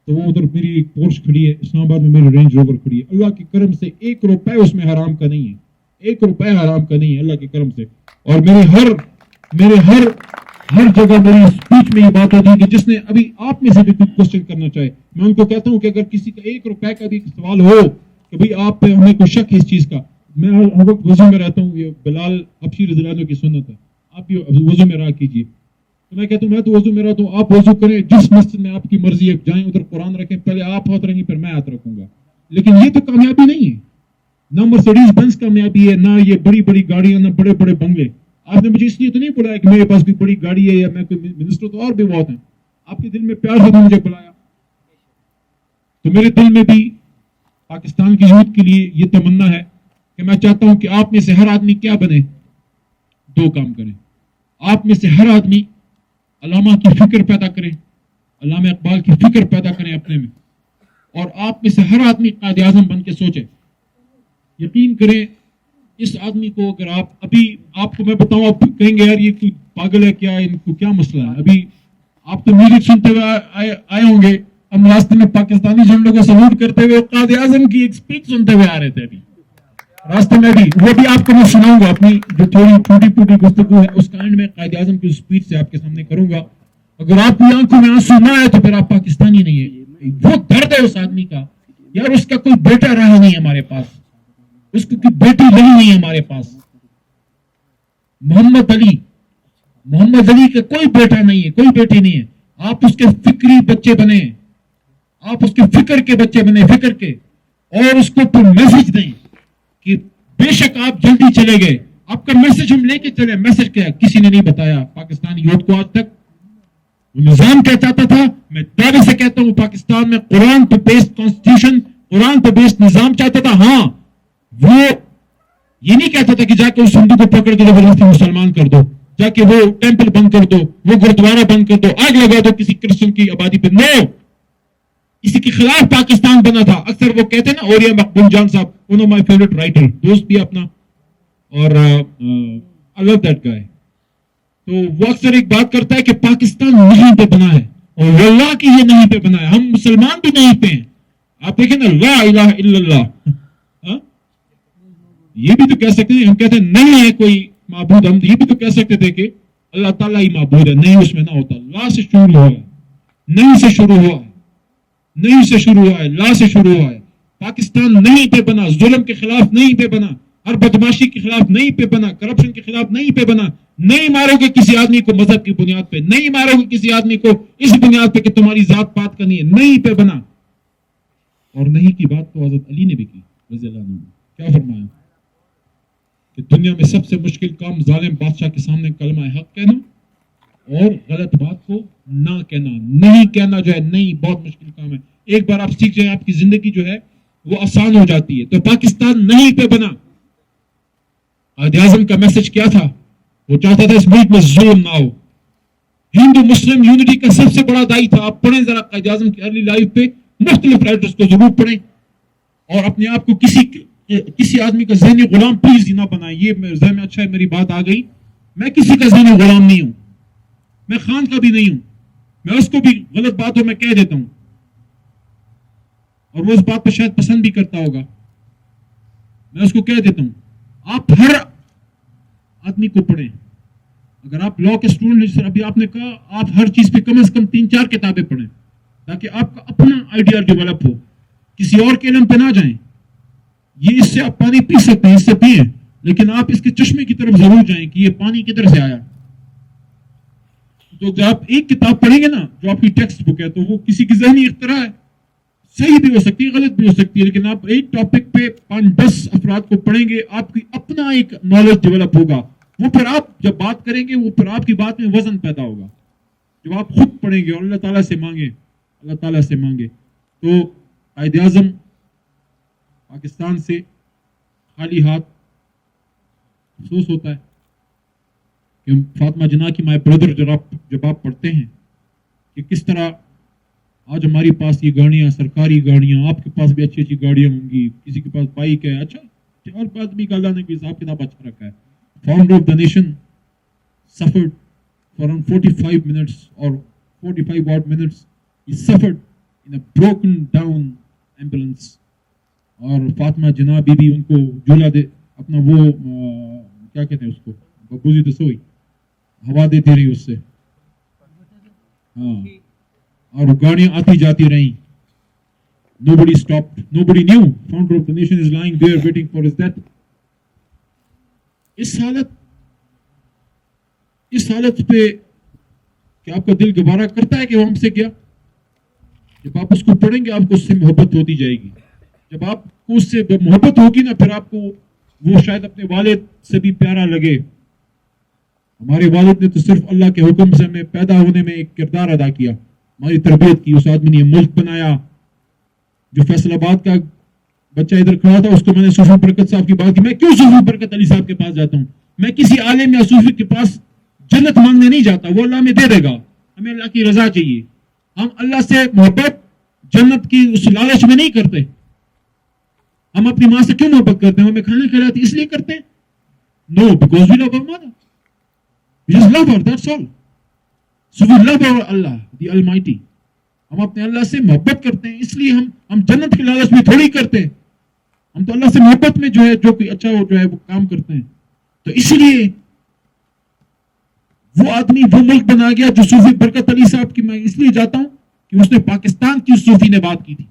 A: تو وہ ادھر میری ایک پورش کھڑی ہے، اسلام آباد میں میری رینج روور کھڑی ہے، اللہ کے کرم سے 1 روپے اس میں حرام کا نہیں ہے، 1 روپے حرام کا نہیں ہے اللہ کے کرم سے. اور میرے ہر جگہ میری اسپیچ میں یہ بات ہوتی ہے کہ جس نے ابھی آپ میں سے بھی کوئی کوشچن کرنا چاہے، میں ان کو کہتا ہوں کہ اگر کسی کا 1 روپے کا بھی سوال ہو کہ بھئی آپ پہ ہمیں کوئی شک ہے اس چیز کا، میں ہر وقت وضو میں رہتا ہوں، یہ بلال حبشی رضی اللہ عنہ کی سنت ہے، آپ بھی وضو میں رہا کیجیے. تو میں کہتا ہوں میں تو وضو میں رہتا ہوں، آپ وضو کریں جس مسجد میں آپ کی مرضی ہے، جائیں ادھر قرآن رکھیں، پہلے آپ ہاتھ رکھیں پھر میں ہاتھ رکھوں گا. لیکن یہ تو کامیابی نہیں ہے، نہ مرسیڈیز بینز کامیابی ہے، نہ یہ بڑی بڑی گاڑیاں، نہ بڑے بڑے بنگلے. آپ نے مجھے اس لیے تو نہیں بلایا کہ میرے پاس کوئی بڑی گاڑی ہے یا میں کوئی منسٹر، تو اور بھی بہت ہیں، آپ کے دل میں پیار سے مجھے بلایا. تو میرے دل میں بھی پاکستان کی یوتھ کے لیے یہ تمنا ہے کہ میں چاہتا ہوں کہ آپ میں سے ہر آدمی کیا بنے، 2 کام کریں. آپ میں سے ہر آدمی علامہ کی فکر پیدا کریں، علامہ اقبال کی فکر پیدا کریں اپنے میں، اور آپ میں سے ہر آدمی قائد اعظم بن کے سوچیں. یقین کریں اس آدمی کو اگر آپ کو میں بتاؤں، آپ کہیں گے یار یہ کوئی پاگل ہے کیا، ان کو کیا مسئلہ ہے. ابھی آپ تو میوزک سنتے ہوئے آئے ہوں گے، ہم راستے میں پاکستانی جھنڈوں کو سلوٹ کرتے ہوئے قائد اعظم کی ایک اسپیچ سنتے ہوئے آ رہے تھے ابھی راستے میں بھی، وہ بھی آپ کو میں سناؤں گا، اپنی جو تھوڑی ٹوٹی پوٹی گفتگو ہے اس کا اینڈ میں قائد اعظم کی اسپیچ سے آپ کے سامنے کروں گا. اگر آپ کی آنکھوں میں آنسو نہ آئے تو پھر آپ پاکستانی نہیں ہے. وہ درد ہے اس آدمی کا، یار اس کا کوئی بیٹا رہا نہیں ہمارے پاس، اس کی کوئی بیٹی رہی نہیں ہمارے پاس. محمد علی کا کوئی بیٹا نہیں ہے، کوئی بیٹی نہیں ہے. آپ اس کے فکری بچے بنے، آپ اس کے فکر کے بچے بنے، فکر کے، اور اس کو پھر میسج دیں کہ بے شک آپ جلدی چلے گئے، آپ کا میسج ہم لے کے چلے. میسج کیا کسی نے نہیں بتایا پاکستانی یوتھ کو آج تک. وہ نظام کیا چاہتا تھا، میں دعوے سے کہتا ہوں پاکستان میں قرآن پہ بیسڈ کانسٹیٹیوشن، قرآن پہ بیسڈ نظام چاہتا تھا. ہاں وہ یہ نہیں کہتا تھا کہ جا کے اس ہندو کو پکڑ کے زبردستی مسلمان کر دو، جا کے وہ ٹیمپل بند کر دو، وہ گردوارہ بند کر دو، آگ لگا دو کسی کرسچن کی آبادی پہ. نو، اسی کے خلاف پاکستان بنا تھا. اکثر وہ کہتے ہیں نا، اوریا مقبول جان صاحب، one of my favourite writer, دوست بھی اپنا، اور I love that guy. تو وہ اکثر ایک بات کرتا ہے کہ پاکستان نہیں پہ بنا ہے، اور واللہ کی یہ نہیں پہ بنا ہے، ہم مسلمان بھی نہیں پہ ہیں. آپ دیکھیں نا، لا الہ الا اللہ، یہ بھی تو کہہ سکتے ہیں، ہم کہتے ہیں نہیں ہے کوئی معبود، ہم یہ بھی تو کہہ سکتے تھے کہ اللہ تعالیٰ ہی معبود ہے. نہیں، اس میں نہ ہوتا، لا سے شروع ہوا ہے، نہیں سے شروع ہوا ہے، نہیں سے شروع ہوا ہے، لا سے شروع ہوا ہے. پاکستان نہیں پہ بنا، ظلم کے خلاف نہیں پہ بنا، ہر بدماشی کے خلاف نہیں پہ بنا، کرپشن کے خلاف نہیں پہ بنا. نہیں مارو گے کسی آدمی کو مذہب کی بنیاد پہ، نہیں مارو گے کسی آدمی کو اس بنیاد پہ کہ تمہاری ذات پات کرنی ہے، نہیں پہ بنا. اور نہیں کی بات تو حضرت علی نے بھی کی رضی اللہ عنہ. کیا فرمایا کہ دنیا میں سب سے مشکل کام ظالم بادشاہ کے سامنے کلمہ حق کہنا اور غلط بات کو نہ کہنا. نہیں کہنا جو ہے، نہیں بہت مشکل کام ہے. ایک بار آپ سیکھ جائیں، آپ کی زندگی جو ہے وہ آسان ہو جاتی ہے. تو پاکستان نہیں پہ بنا. قائد اعظم کا میسج کیا تھا؟ وہ چاہتا تھا اس ملک میں ظلم نہ ہو. ہندو مسلم یونٹی کا سب سے بڑا دائی تھا. آپ پڑھیں ذرا قائد اعظم کی ارلی لائف پہ، مختلف رائٹرز کو ضرور پڑھیں، اور اپنے آپ کو کسی آدمی کا ذہنی غلام پلیز نہ بنائیں. یہ ذہن میں اچھا ہے، میری بات آ گئی، میں کسی کا ذہنی غلام نہیں ہوں، میں خان کا بھی نہیں ہوں. میں اس کو بھی غلط بات ہو میں کہہ دیتا ہوں، اور وہ اس بات پہ شاید پسند بھی کرتا ہوگا، میں اس کو کہہ دیتا ہوں. آپ ہر آدمی کو پڑھیں. اگر آپ لا کے اسٹوڈنٹ ہیں، ابھی آپ نے کہا آپ ہر چیز پہ کم از کم 3-4 کتابیں پڑھیں تاکہ آپ کا اپنا آئیڈیا ڈیولپ ہو، کسی اور کے علم پہ نہ جائیں. یہ اس سے آپ پانی پی سکتے ہیں، اس سے پیئیں، لیکن آپ اس کے چشمے کی طرف ضرور جائیں کہ یہ پانی کدھر سے آیا. تو جب آپ ایک کتاب پڑھیں گے نا جو آپ کی ٹیکسٹ بک ہے تو وہ کسی کی ذہنی اختراع ہے, صحیح بھی ہو سکتی ہے غلط بھی ہو سکتی ہے, لیکن آپ ایک ٹاپک پہ 5-10 افراد کو پڑھیں گے آپ کی اپنا ایک نالج ڈیولپ ہوگا, وہ پھر آپ جب بات کریں گے وہ پھر آپ کی بات میں وزن پیدا ہوگا. جب آپ خود پڑھیں گے اور اللہ تعالیٰ سے مانگیں, اللہ تعالیٰ سے مانگے. تو قائد اعظم پاکستان سے خالی ہاتھ افسوس ہوتا ہے کہ فاطمہ جناح کی مائی بردر جب آپ پڑھتے ہیں کہ کس طرح آج ہمارے پاس یہ گاڑیاں, سرکاری گاڑیاں, آپ کے پاس بھی اچھی اچھی گاڑیاں ہوں گی, کسی کے پاس بائک ہے, اچھا اور بات بھی اللہ نے حساب کتاب اچھا رکھا ہے. Founder of the nation suffered for around 45 minutes or 45 odd minutes. He suffered in a broken down ambulance. اور فاطمہ جناح بی بی ان کو جھولا دے اپنا وہ کیا کہتے ہیں اس کو, ببوزی دسوئی, ہوا دیتی رہی اس سے, ہاں, اور گاڑیاں آتی جاتی رہیں. Nobody stopped, nobody knew. Founder of the nation is lying there waiting for his death. اس حالت پہ کہ آپ کا دل گوارا کرتا ہے کہ وہ ہم سے کیا. جب آپ اس کو پڑھیں گے آپ کو اس سے محبت ہوتی جائے گی. جب آپ کو اس سے محبت ہوگی نا پھر آپ کو وہ شاید اپنے والد سے بھی پیارا لگے. ہمارے والد نے تو صرف اللہ کے حکم سے ہمیں پیدا ہونے میں ایک کردار ادا کیا, ہماری تربیت کی. اس آدمی نے ملک بنایا. جو فیصل آباد کا بچہ ادھر کھڑا تھا اس کو میں نے صوفی برکت صاحب کی بات کی. میں کیوں صوفی برکت علی صاحب کے پاس جاتا ہوں؟ میں کسی عالم یا صوفی کے پاس جنت مانگنے نہیں جاتا, وہ اللہ میں دے دے گا. ہمیں اللہ کی رضا چاہیے. ہم اللہ سے محبت جنت کی اس لالچ میں نہیں کرتے. ہم اپنی ماں سے کیوں محبت کرتے ہیں؟ ہمیں کھانا کھلاتی اس لیے کرتے ہیں؟ No, because we love our mother. We just love her, that's all. So we love our Allah, the Almighty. ہم اپنے اللہ سے محبت کرتے ہیں, اس لیے ہم جنت کی لالچ میں تھوڑی کرتے ہیں. ہم تو اللہ سے محبت میں جو ہے جو کوئی اچھا ہو جو ہے وہ کام کرتے ہیں. تو اس لیے وہ آدمی وہ ملک بنا گیا جو صوفی برکت علی صاحب کی, میں اس لیے جاتا ہوں کہ اس نے پاکستان کی صوفی نے بات کی تھی.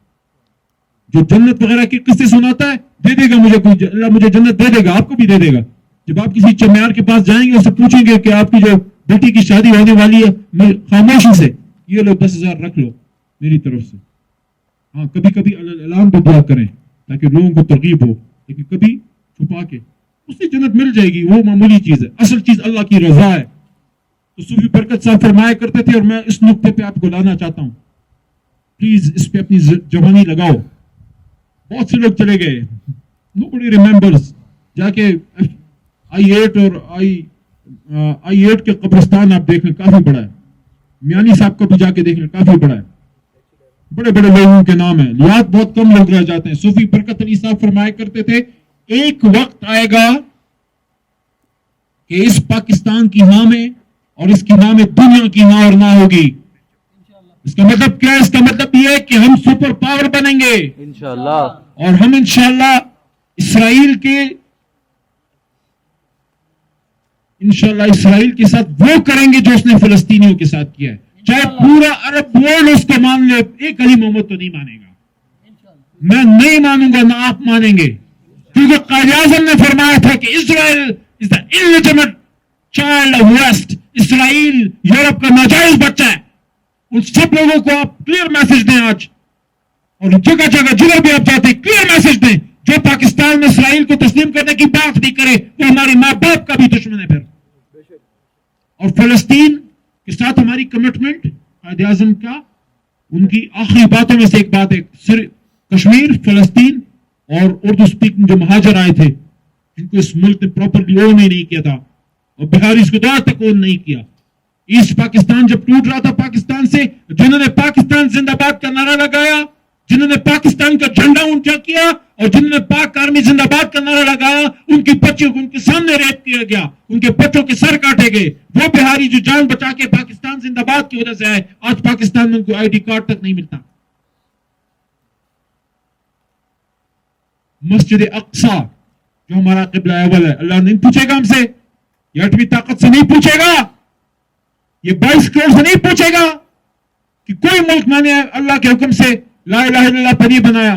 A: جو جنت وغیرہ کے قصے سناتا ہے دے دے گا مجھے کوئی, اللہ مجھے جنت دے دے گا, آپ کو بھی دے دے گا. جب آپ کسی چمیار کے پاس جائیں گے اسے پوچھیں گے کہ آپ کی جو بیٹی کی شادی ہونے والی ہے, میں خاموشی سے یہ لو 10,000 رکھ لو میری طرف سے. ہاں کبھی کبھی اعلان بھی دعا کریں تاکہ لوگوں کو ترغیب ہو, لیکن کبھی چھپا کے اس سے جنت مل جائے گی. وہ معمولی چیز ہے, اصل چیز اللہ کی رضا ہے. تو صوفی برکت صاحب فرمایا کرتے تھے, اور میں اس نقطے پہ آپ کو لانا چاہتا ہوں, پلیز اس پہ اپنی جوانی لگاؤ. بہت سے لوگ چلے گئے, nobody remembers. جا کے I8 اور I8 کے قبرستان آپ دیکھ لیں کافی بڑا ہے. میانی صاحب کو بھی جا کے دیکھ لیں کافی بڑا ہے. بڑے بڑے لوگوں کے نام ہیں, یاد بہت کم لوگ رہ جاتے ہیں. صوفی برکت علی صاحب فرمایا کرتے تھے ایک وقت آئے گا کہ اس پاکستان کی ہاں میں اور اس کی ہاں میں دنیا کی ہاں اور نہ ہوگی. اس کا مطلب کیا ہے؟ اس کا مطلب یہ ہے کہ ہم سپر پاور بنیں گے انشاءاللہ, اور ہم انشاءاللہ اسرائیل کے ساتھ وہ کریں گے جو اس نے فلسطینیوں کے ساتھ کیا ہے. چاہے پورا عرب ورلڈ اس کو مان لے, ایک علی محمد تو نہیں مانے گا. میں نہیں مانوں گا, نہ آپ مانیں گے, کیونکہ قائد اعظم نے فرمایا تھا کہ اسرائیل از دا illegitimate child of West. Israel Europe کا ناجائز بچہ ہے. ان سب لوگوں کو آپ کلیئر میسج دیں آج, اور جگہ جگہ جدھر بھی آپ چاہتے ہیں کلیئر میسج دیں. جو پاکستان میں اسرائیل کو تسلیم کرنے کی بات نہیں کرے وہ ہمارے ماں باپ کا بھی دشمن ہے. پھر اور فلسطین کے ساتھ ہماری کمٹمنٹ قائد اعظم کا, ان کی آخری باتوں میں سے ایک بات ہے, کشمیر, فلسطین اور اردو سپیکنگ جو مہاجر آئے تھے جن کو اس ملک نے پراپرلی اون ہی نہیں کیا تھا, اور بہار اس کو دور تک اون نہیں کیا. ایسٹ پاکستان جب ٹوٹ رہا تھا پاکستان سے, جنہوں نے پاکستان زندہ باد کا نعرہ لگایا, جنہوں نے پاکستان کا جھنڈا اونچا کیا, اور جنہوں نے پاک آرمی زندہ باد کا نعرہ لگایا, ان کی بچیوں کو ان کے سامنے ریپ کیا گیا, ان کے بچوں کے سر کاٹے گئے. وہ بہاری جو جان بچا کے پاکستان زندہ باد کی وجہ سے آئے, آج پاکستان میں ان کو ID کارڈ تک نہیں ملتا. مسجد اقصی جو ہمارا قبلہ اول ہے, اللہ نہیں پوچھے گا ہم سے, یہ 8ویں طاقت سے نہیں پوچھے گا, یہ 22 کروڑ سے نہیں پوچھے گا کہ کوئی ملک میں نے اللہ کے حکم سے لا الہ الا اللہ پر نہیں بنایا.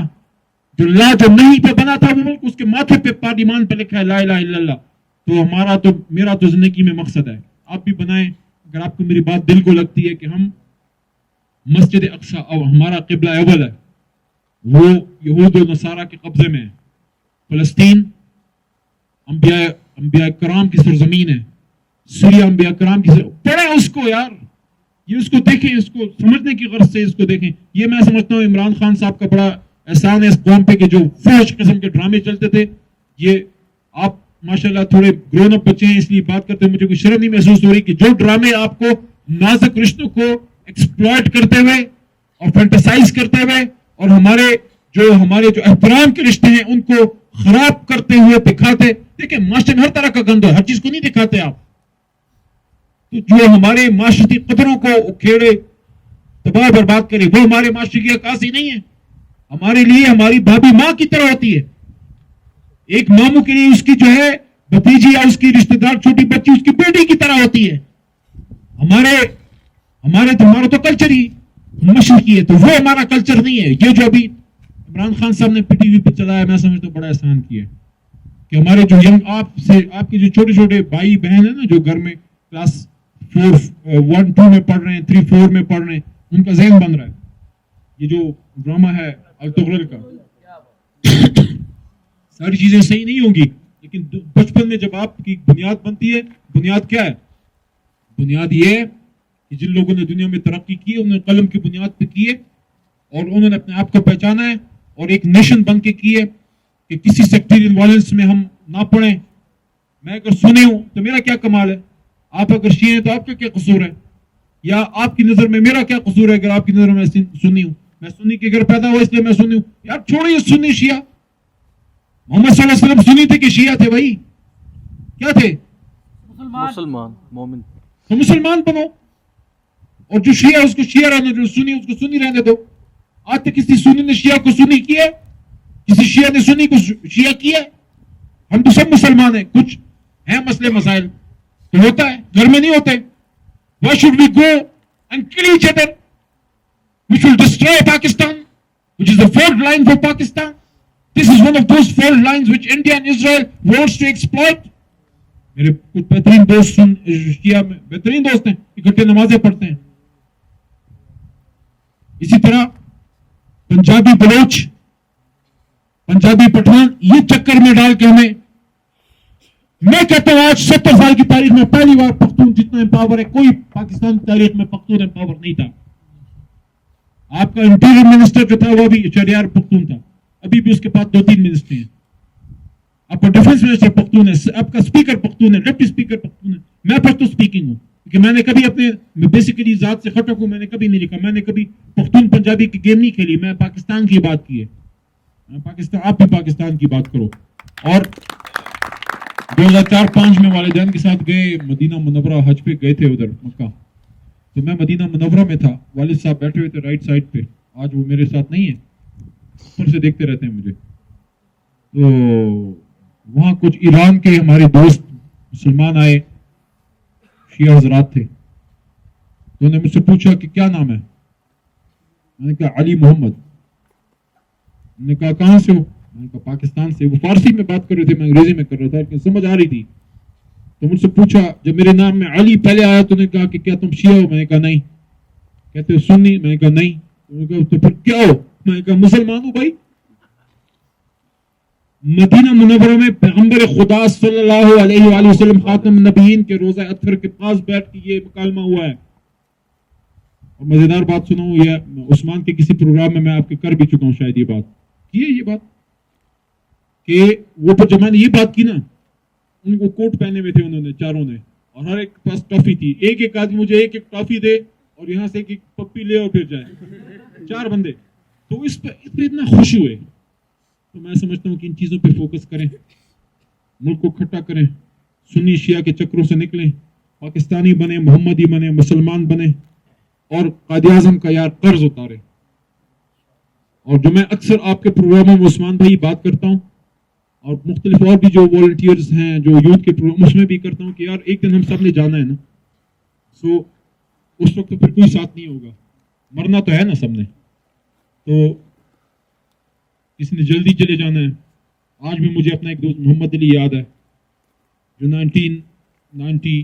A: جو نہیں پہ بنا تھا وہ ملک, اس کے ماتھے پہ پارلیمان پہ لکھا ہے لا الہ الا اللہ. تو میرا تو زندگی میں مقصد ہے, آپ بھی بنائیں, اگر آپ کو میری بات دل کو لگتی ہے کہ ہم مسجد اقصی ہمارا قبلہ اول ہے، وہ یہود و نصارہ کے قبضے میں ہے. فلسطین انبیاء کرام کی سرزمین ہے. سوریا انبیاء کرام کی پڑھیں اس کو یار، یہ اس کو دیکھیں، اس کو سمجھنے کی غرض سے اس کو دیکھیں. یہ میں سمجھتا ہوں عمران خان صاحب کا بڑا احسان ہے اس قوم پہ کہ جو فوج قسم کے ڈرامے چلتے تھے. یہ آپ ماشاءاللہ تھوڑے گرون اپ بچے ہیں اس لیے بات کرتے ہیں، مجھے کوئی شرم نہیں محسوس ہو رہی کہ جو ڈرامے آپ کو نازک رشتوں کو ایکسپلائٹ کرتے ہوئے اور فینٹاسائز کرتے ہوئے اور ہمارے جو احترام کے رشتے ہیں ان کو خراب کرتے ہوئے دکھاتے. دیکھیں معاشرے میں ہر طرح کا گند ہے، ہر چیز کو نہیں دکھاتے آپ. تو جو ہمارے معاشرتی قدروں کو کھیڑے تباہ برباد کرے وہ ہمارے معاشرے کی عکاسی نہیں ہے. ہمارے لیے ہماری بھابھی ماں کی طرح ہوتی ہے. ایک ماموں کے لیے اس کی جو ہے بھتیجی یا اس کی رشتہ دار چھوٹی بچی اس کی بیٹی کی طرح ہوتی ہے. ہمارا تو کلچر ہی مشرقی ہے، تو وہ ہمارا کلچر نہیں ہے. یہ جو ابھی عمران خان صاحب نے پی ٹی وی پہ چلایا میں سمجھتا ہوں بڑا احسان کیا کہ ہمارے جو ینگ آپ کے جو چھوٹے چھوٹے بھائی بہن ہیں نا جو گھر میں کلاس 1 2 میں پڑھ رہے ہیں 3 4 میں پڑھ رہے ہیں ان کا ذہن بن رہا ہے. یہ جو ڈرامہ ہے التغرل کا ساری چیزیں صحیح نہیں ہوں گی لیکن بچپن میں جب آپ کی بنیاد بنتی ہے، بنیاد کیا ہے؟ بنیاد یہ ہے کہ جن لوگوں نے دنیا میں ترقی کی انہوں نے قلم کی بنیاد پہ کی ہے اور انہوں نے اپنے آپ کو پہچانا ہے اور ایک نیشن بن کے کی ہے کہ کسی سیکٹریل وائلنس میں ہم نہ پڑیں. میں اگر سنی ہوں تو میرا کیا کمال ہے؟ آپ اگر شیعہ ہیں تو آپ کا کیا قصور ہے؟ یا آپ کی نظر میں میرا کیا قصور ہے اگر آپ کی نظر میں سنی ہوں؟ میں سنی کے گھر پیدا ہوا اس لیے میں سنی ہوں. یار چھوڑیے سنی شیعہ. محمد صلی اللہ علیہ وسلم سنی تھے کہ شیعہ تھے؟ بھائی کیا تھے؟
B: مسلمان مومن.
A: تو مسلمان بنو اور جو شیعہ اس کو شیعہ رہنے دو، سنی اس کو سنی رہنے دو. آج تک کسی سنی نے شیعہ کو سنی کیا ہے؟ کسی شیعہ نے سنی کو شیعہ کیا ہے؟ ہم تو سب مسلمان ہیں. کچھ ہیں مسئلے مسائل تو ہوتا ہے، گھر میں نہیں ہوتے. Why should we go and kill each other? Which will destroy Pakistan, which is the fault line for Pakistan. This is one of those fault lines which India and Israel wants to exploit. میرے کچھ بہترین دوست شیعہ میں بہترین دوست ہیں، اکٹھے نمازیں پڑھتے ہیں. اسی طرح پنجابی بلوچ، پنجابی پٹھان یہ چکر میں ڈال کے ہمیں، میں کہتا ہوں آج 70 سال کی تاریخ میں پہلی بار پختون جتنا امپاور ہے، کوئی پاکستان کی تاریخ میں پختون امپاور نہیں تھا. آپ کا انٹیریئر منسٹر جو تھا وہ بھی شہریار پختون تھا، ابھی بھی اس کے پاس 2-3 منسٹر ہیں. آپ کا ڈیفنس منسٹر پختون ہے، آپ کا اسپیکر پختون ہے، ڈپٹی اسپیکر پختون ہے. میں پختون اسپیکنگ ہوں کیونکہ میں نے کبھی اپنے بیسیکلی ذات سے خٹک ہوں، میں نے کبھی نہیں لکھا، میں نے کبھی پختون پنجابی کی گیم نہیں کھیلی. میں پاکستان کی بات کی ہے. پاکستان، آپ بھی پاکستان کی بات کرو. اور 2004-05 میں والدین کے ساتھ گئے مدینہ منورہ، حج پہ گئے تھے ادھر مکہ. تو میں مدینہ منورہ میں تھا، والد صاحب بیٹھے ہوئے تھے رائٹ سائڈ پہ. آج وہ میرے ساتھ نہیں ہے، اوپر سے دیکھتے رہتے ہیں مجھے. تو وہاں کچھ ایران کے ہمارے دوست مسلمان آئے، شیعہ حضرات تھے. تو انہوں نے مجھ سے پوچھا کہ کیا نام ہے؟ میں نے کہا علی محمد. انہوں نے کہا کہاں سے ہو؟ میں نے کہا پاکستان سے. وہ فارسی میں بات کر رہے تھے، میں انگریزی میں کر رہا تھا لیکن سمجھ آ رہی تھی. تو مجھ سے پوچھا جب میرے نام میں علی پہلے آیا تو انہوں نے کہا کہ کیا تم شیعہ ہو؟ میں نے کہا نہیں. کہتے ہو سنی؟ میں نے کہا نہیں. انہوں نے کہا تو پھر کیا ہو؟ میں نے کہا مسلمان ہوں بھائی. مدینہ منورہ میں پیغمبر خدا صلی اللہ علیہ وآلہ وسلم خاتم النبیین کے روضہ اطہر کے پاس بیٹھ کے یہ مکالمہ ہوا ہے. اور مزیدار بات سناؤں، یہ عثمان کے کسی پروگرام میں آپ کے کر بھی چکا ہوں شاید یہ بات کی ہے، یہ بات کہ وہ پر جب میں نے یہ بات کی نا، ان کو کوٹ پہنے ہوئے تھے انہوں نے چاروں نے، اور ہر ایک پاس ٹافی تھی. ایک آدمی مجھے ایک ٹافی دے اور یہاں سے ایک پپی لے اور پھر جائے، 4 بندے. تو اس پہ اتنا خوش ہوئے. تو میں سمجھتا ہوں کہ ان چیزوں پہ فوکس کریں، ملک کو کھٹا کریں، سنی شیعہ کے چکروں سے نکلیں، پاکستانی بنے، محمدی بنے، مسلمان بنے اور قائد اعظم کا یار قرض اتارے. اور جو میں اکثر آپ کے پروگراموں میں عثمان بھائی بات کرتا ہوں اور مختلف اور بھی جو والنٹیئرز ہیں جو یوتھ کے پروگرام اس میں بھی کرتا ہوں کہ یار ایک دن ہم سب نے جانا ہے نا. سو اس وقت پھر کوئی ساتھ نہیں ہوگا، مرنا تو ہے نا سب نے. تو کسی نے جلدی چلے جانا ہے. آج بھی مجھے اپنا ایک دوست محمد علی یاد ہے جو 1992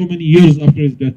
A: so many years after his death.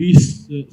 A: 20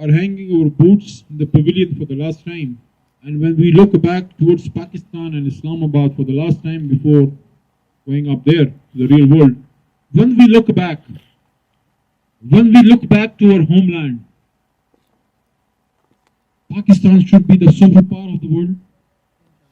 A: are hanging our boots in the pavilion for the last time, and when we look back towards Pakistan and Islamabad for the last time before going up there to the real world, when we look back to our homeland, Pakistan should be the superpower of the world.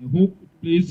A: I hope it plays,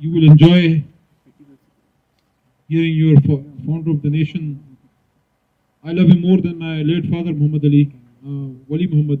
A: you will enjoy hearing your founder of the nation. I love him more than my late father Muhammad Ali, Wali Muhammad.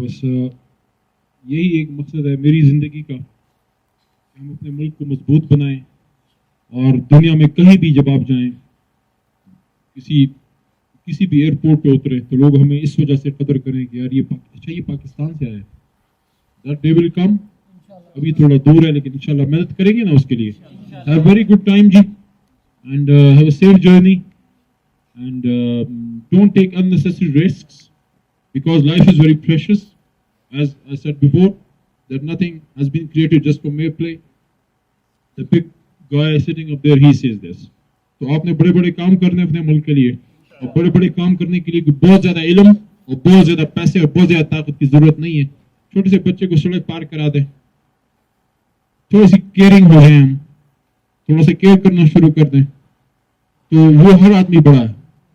A: بس یہی ایک مقصد ہے میری زندگی کا کہ ہم اپنے ملک کو مضبوط بنائیں اور دنیا میں کہیں بھی جب آپ جائیں کسی بھی ایئرپورٹ پہ اترے تو لوگ ہمیں اس وجہ سے قدر کریں کہ یار یہ پاکستان سے آیا ہے. That day will come. ابھی تھوڑا دور ہے لیکن انشاءاللہ محنت کریں گے نا اس کے لیے. Have a very good time G and have a safe journey and don't take unnecessary risks because life is very precious. As I said before, that nothing has been created just for mere play. The big guy sitting up there, he says this. تو آپ نے بڑے بڑے کام کرنے اپنے ملک کے لیے اور بڑے بڑے کام کرنے کے لیے بہت زیادہ علم اور بہت زیادہ پیسے اور بہت زیادہ طاقت کی ضرورت نہیں ہے. چھوٹے سے بچے کو سڑک پار کرا دیں, تھوڑی سی کیئرنگ ہو جائیں, ہم تھوڑا سا کیئر کرنا شروع کر دیں تو وہ ہر آدمی بڑا ہے.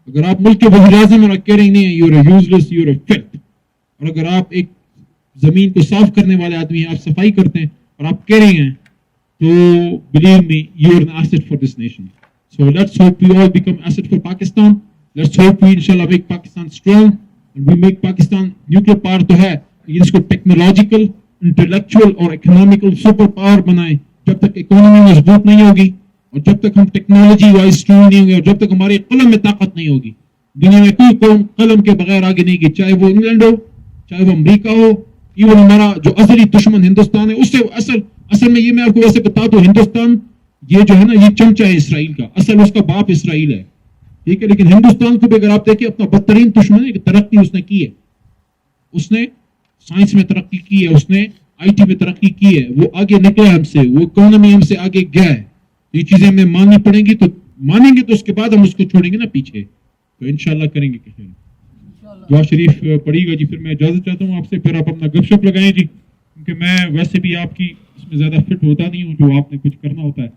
A: اگر آپ ملک کے وزیر اعظم اور کیئرنگ نہیں ہے, you are a useless, you are a filth. اور اگر آپ ایک زمین کو صاف کرنے والے آدمی ہیں, آپ صفائی کرتے ہیں اور آپ کیئرنگ ہیں, تو believe me, you are an asset for this nation. So let's hope we all become asset for Pakistan. Let's hope we inshallah make Pakistan strong and we make Pakistan nuclear power تو ہے, لیکن اس کو technological, intellectual اور economical super power بنائیں. جب تک economy مضبوط نہیں ہوگی اور جب تک ہم ٹیکنالوجی وائز اسٹرانگ نہیں ہوں گے اور جب تک ہمارے قلم میں طاقت نہیں ہوگی, دنیا میں کوئی قوم قلم کے بغیر آگے نہیں گئی, چاہے وہ انگلینڈ ہو, چاہے وہ امریکہ ہو, ایون ہمارا جو ازلی دشمن ہندوستان ہے, اس سے اصل میں یہ میں آپ کو ویسے بتا دوں, ہندوستان یہ جو ہے نا یہ چمچہ ہے اسرائیل کا, اصل اس کا باپ اسرائیل ہے, ٹھیک ہے. لیکن ہندوستان کو بھی اگر آپ دیکھیں اپنا بدترین دشمن ہے کہ ترقی اس نے کی ہے, اس نے سائنس میں ترقی کی ہے, اس نے آئی ٹی میں ترقی کی ہے, وہ آگے نکلا ہم سے, وہ اکانومی ہم سے آگے گیا ہے. یہ چیزیں ہمیں ماننی پڑیں گی, تو مانیں گے تو اس کے بعد ہم اس کو چھوڑیں گے نا پیچھے, تو انشاءاللہ کریں گے. کہیں دعا شریف پڑھی گا جی, پھر میں اجازت چاہتا ہوں آپ سے, پھر آپ اپنا گپ شپ لگائیں جی, کیونکہ میں ویسے بھی آپ کی اس میں زیادہ فٹ ہوتا نہیں ہوں. جو آپ نے کچھ کرنا ہوتا ہے,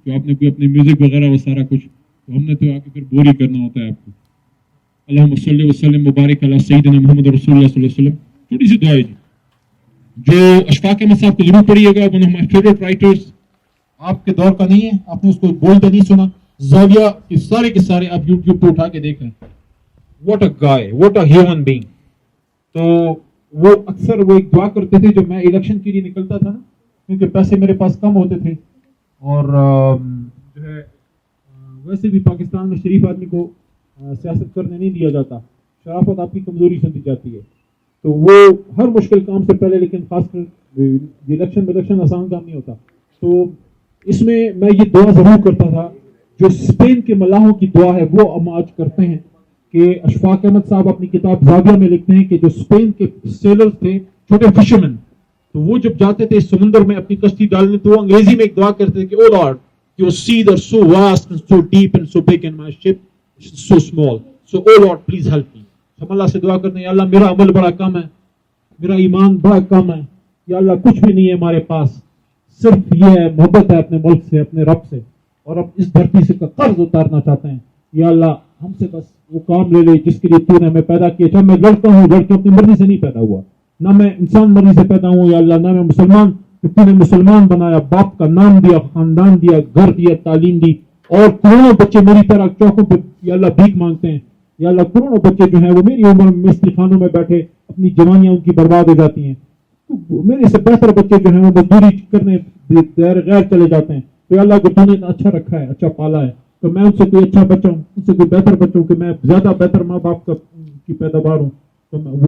A: جو آپ نے کوئی اپنے میوزک وغیرہ وہ سارا کچھ, تو ہم نے تو آ کے پھر بور ہی کرنا ہوتا ہے آپ کو. اللہم صلی وسلم مبارک علی سیدنا محمد رسول اللہ صلی اللہ علیہ وسلم. تھوڑی سی دعا ہے جی, جو اشفاق احمد صاحب کو ضرور پڑھیے گا, one of my favourite writers. آپ کے دور کا نہیں ہے, آپ نے اس کو بولتے نہیں سنا. زاویہ کے سارے آپ یوٹیوب پہ اٹھا کے دیکھ لیں. What a guy, what a human being. تو وہ اکثر وہ ایک دعا کرتے تھے جب میں الیکشن کے لیے نکلتا تھا نا, کیونکہ پیسے میرے پاس کم ہوتے تھے اور جو ہے ویسے بھی پاکستان میں شریف آدمی کو سیاست کرنے نہیں دیا جاتا, شرافت آپ کی کمزوری سمجھی جاتی ہے. تو وہ ہر مشکل کام سے پہلے, لیکن خاص کر الیکشن آسان کام نہیں ہوتا, تو اس میں یہ دعا ضرور کرتا تھا جو اسپین کے ملاحوں کی دعا ہے وہ ہم آج کرتے ہیں. کہ اشفاق احمد صاحب اپنی کتاب زاویہ میں لکھتے ہیں کہ جو اسپین کے سیلر تھے, چھوٹے فشرمین, تو وہ جب جاتے تھے سمندر میں اپنی کشتی ڈالنے, تو وہ انگریزی میں ایک دعا کرتے تھے کہ او lord, your seas are so vast and so deep and so big and my ship is so small, so oh Lord please help me. ہم اللہ سے دعا کرتے ہیں, یا اللہ میرا عمل بڑا کم ہے, میرا ایمان بڑا کم ہے, یا اللہ کچھ بھی نہیں ہے ہمارے پاس, صرف یہ ہے محبت ہے اپنے ملک سے, اپنے رب سے, اور اب اس دھرتی سے قرض اتارنا چاہتے ہیں. یا اللہ ہم سے بس وہ کام لے لے جس کے لیے تو نے ہمیں پیدا کیا. چاہے میں لڑکا ہوں, لڑکا اپنی مرضی سے نہیں پیدا ہوا, نہ میں انسان مرضی سے پیدا ہوں, یا اللہ نہ میں مسلمان, تو نے مسلمان بنایا, باپ کا نام دیا, خاندان دیا, گھر دیا, تعلیم دی, اور کروڑوں بچے میری طرح چوکوں پہ یا اللہ بھیک مانگتے ہیں. یا اللہ کروڑوں بچے جو ہیں وہ میری عمر میں مستری خانوں میں بیٹھے اپنی جوانیاں ان کی برباد ہو جاتی ہیں. میرے سے بہتر بچے جو ہیں وہ مزدوری کرنے غیر چلے جاتے ہیں. تو اللہ کو تو نے اچھا رکھا ہے, اچھا پالا ہے, تو میں ان سے کوئی اچھا بچہ ہوں, ان سے کوئی بہتر بچہ ہوں, کہ میں زیادہ بہتر ماں باپ کا کی پیداوار ہوں. تو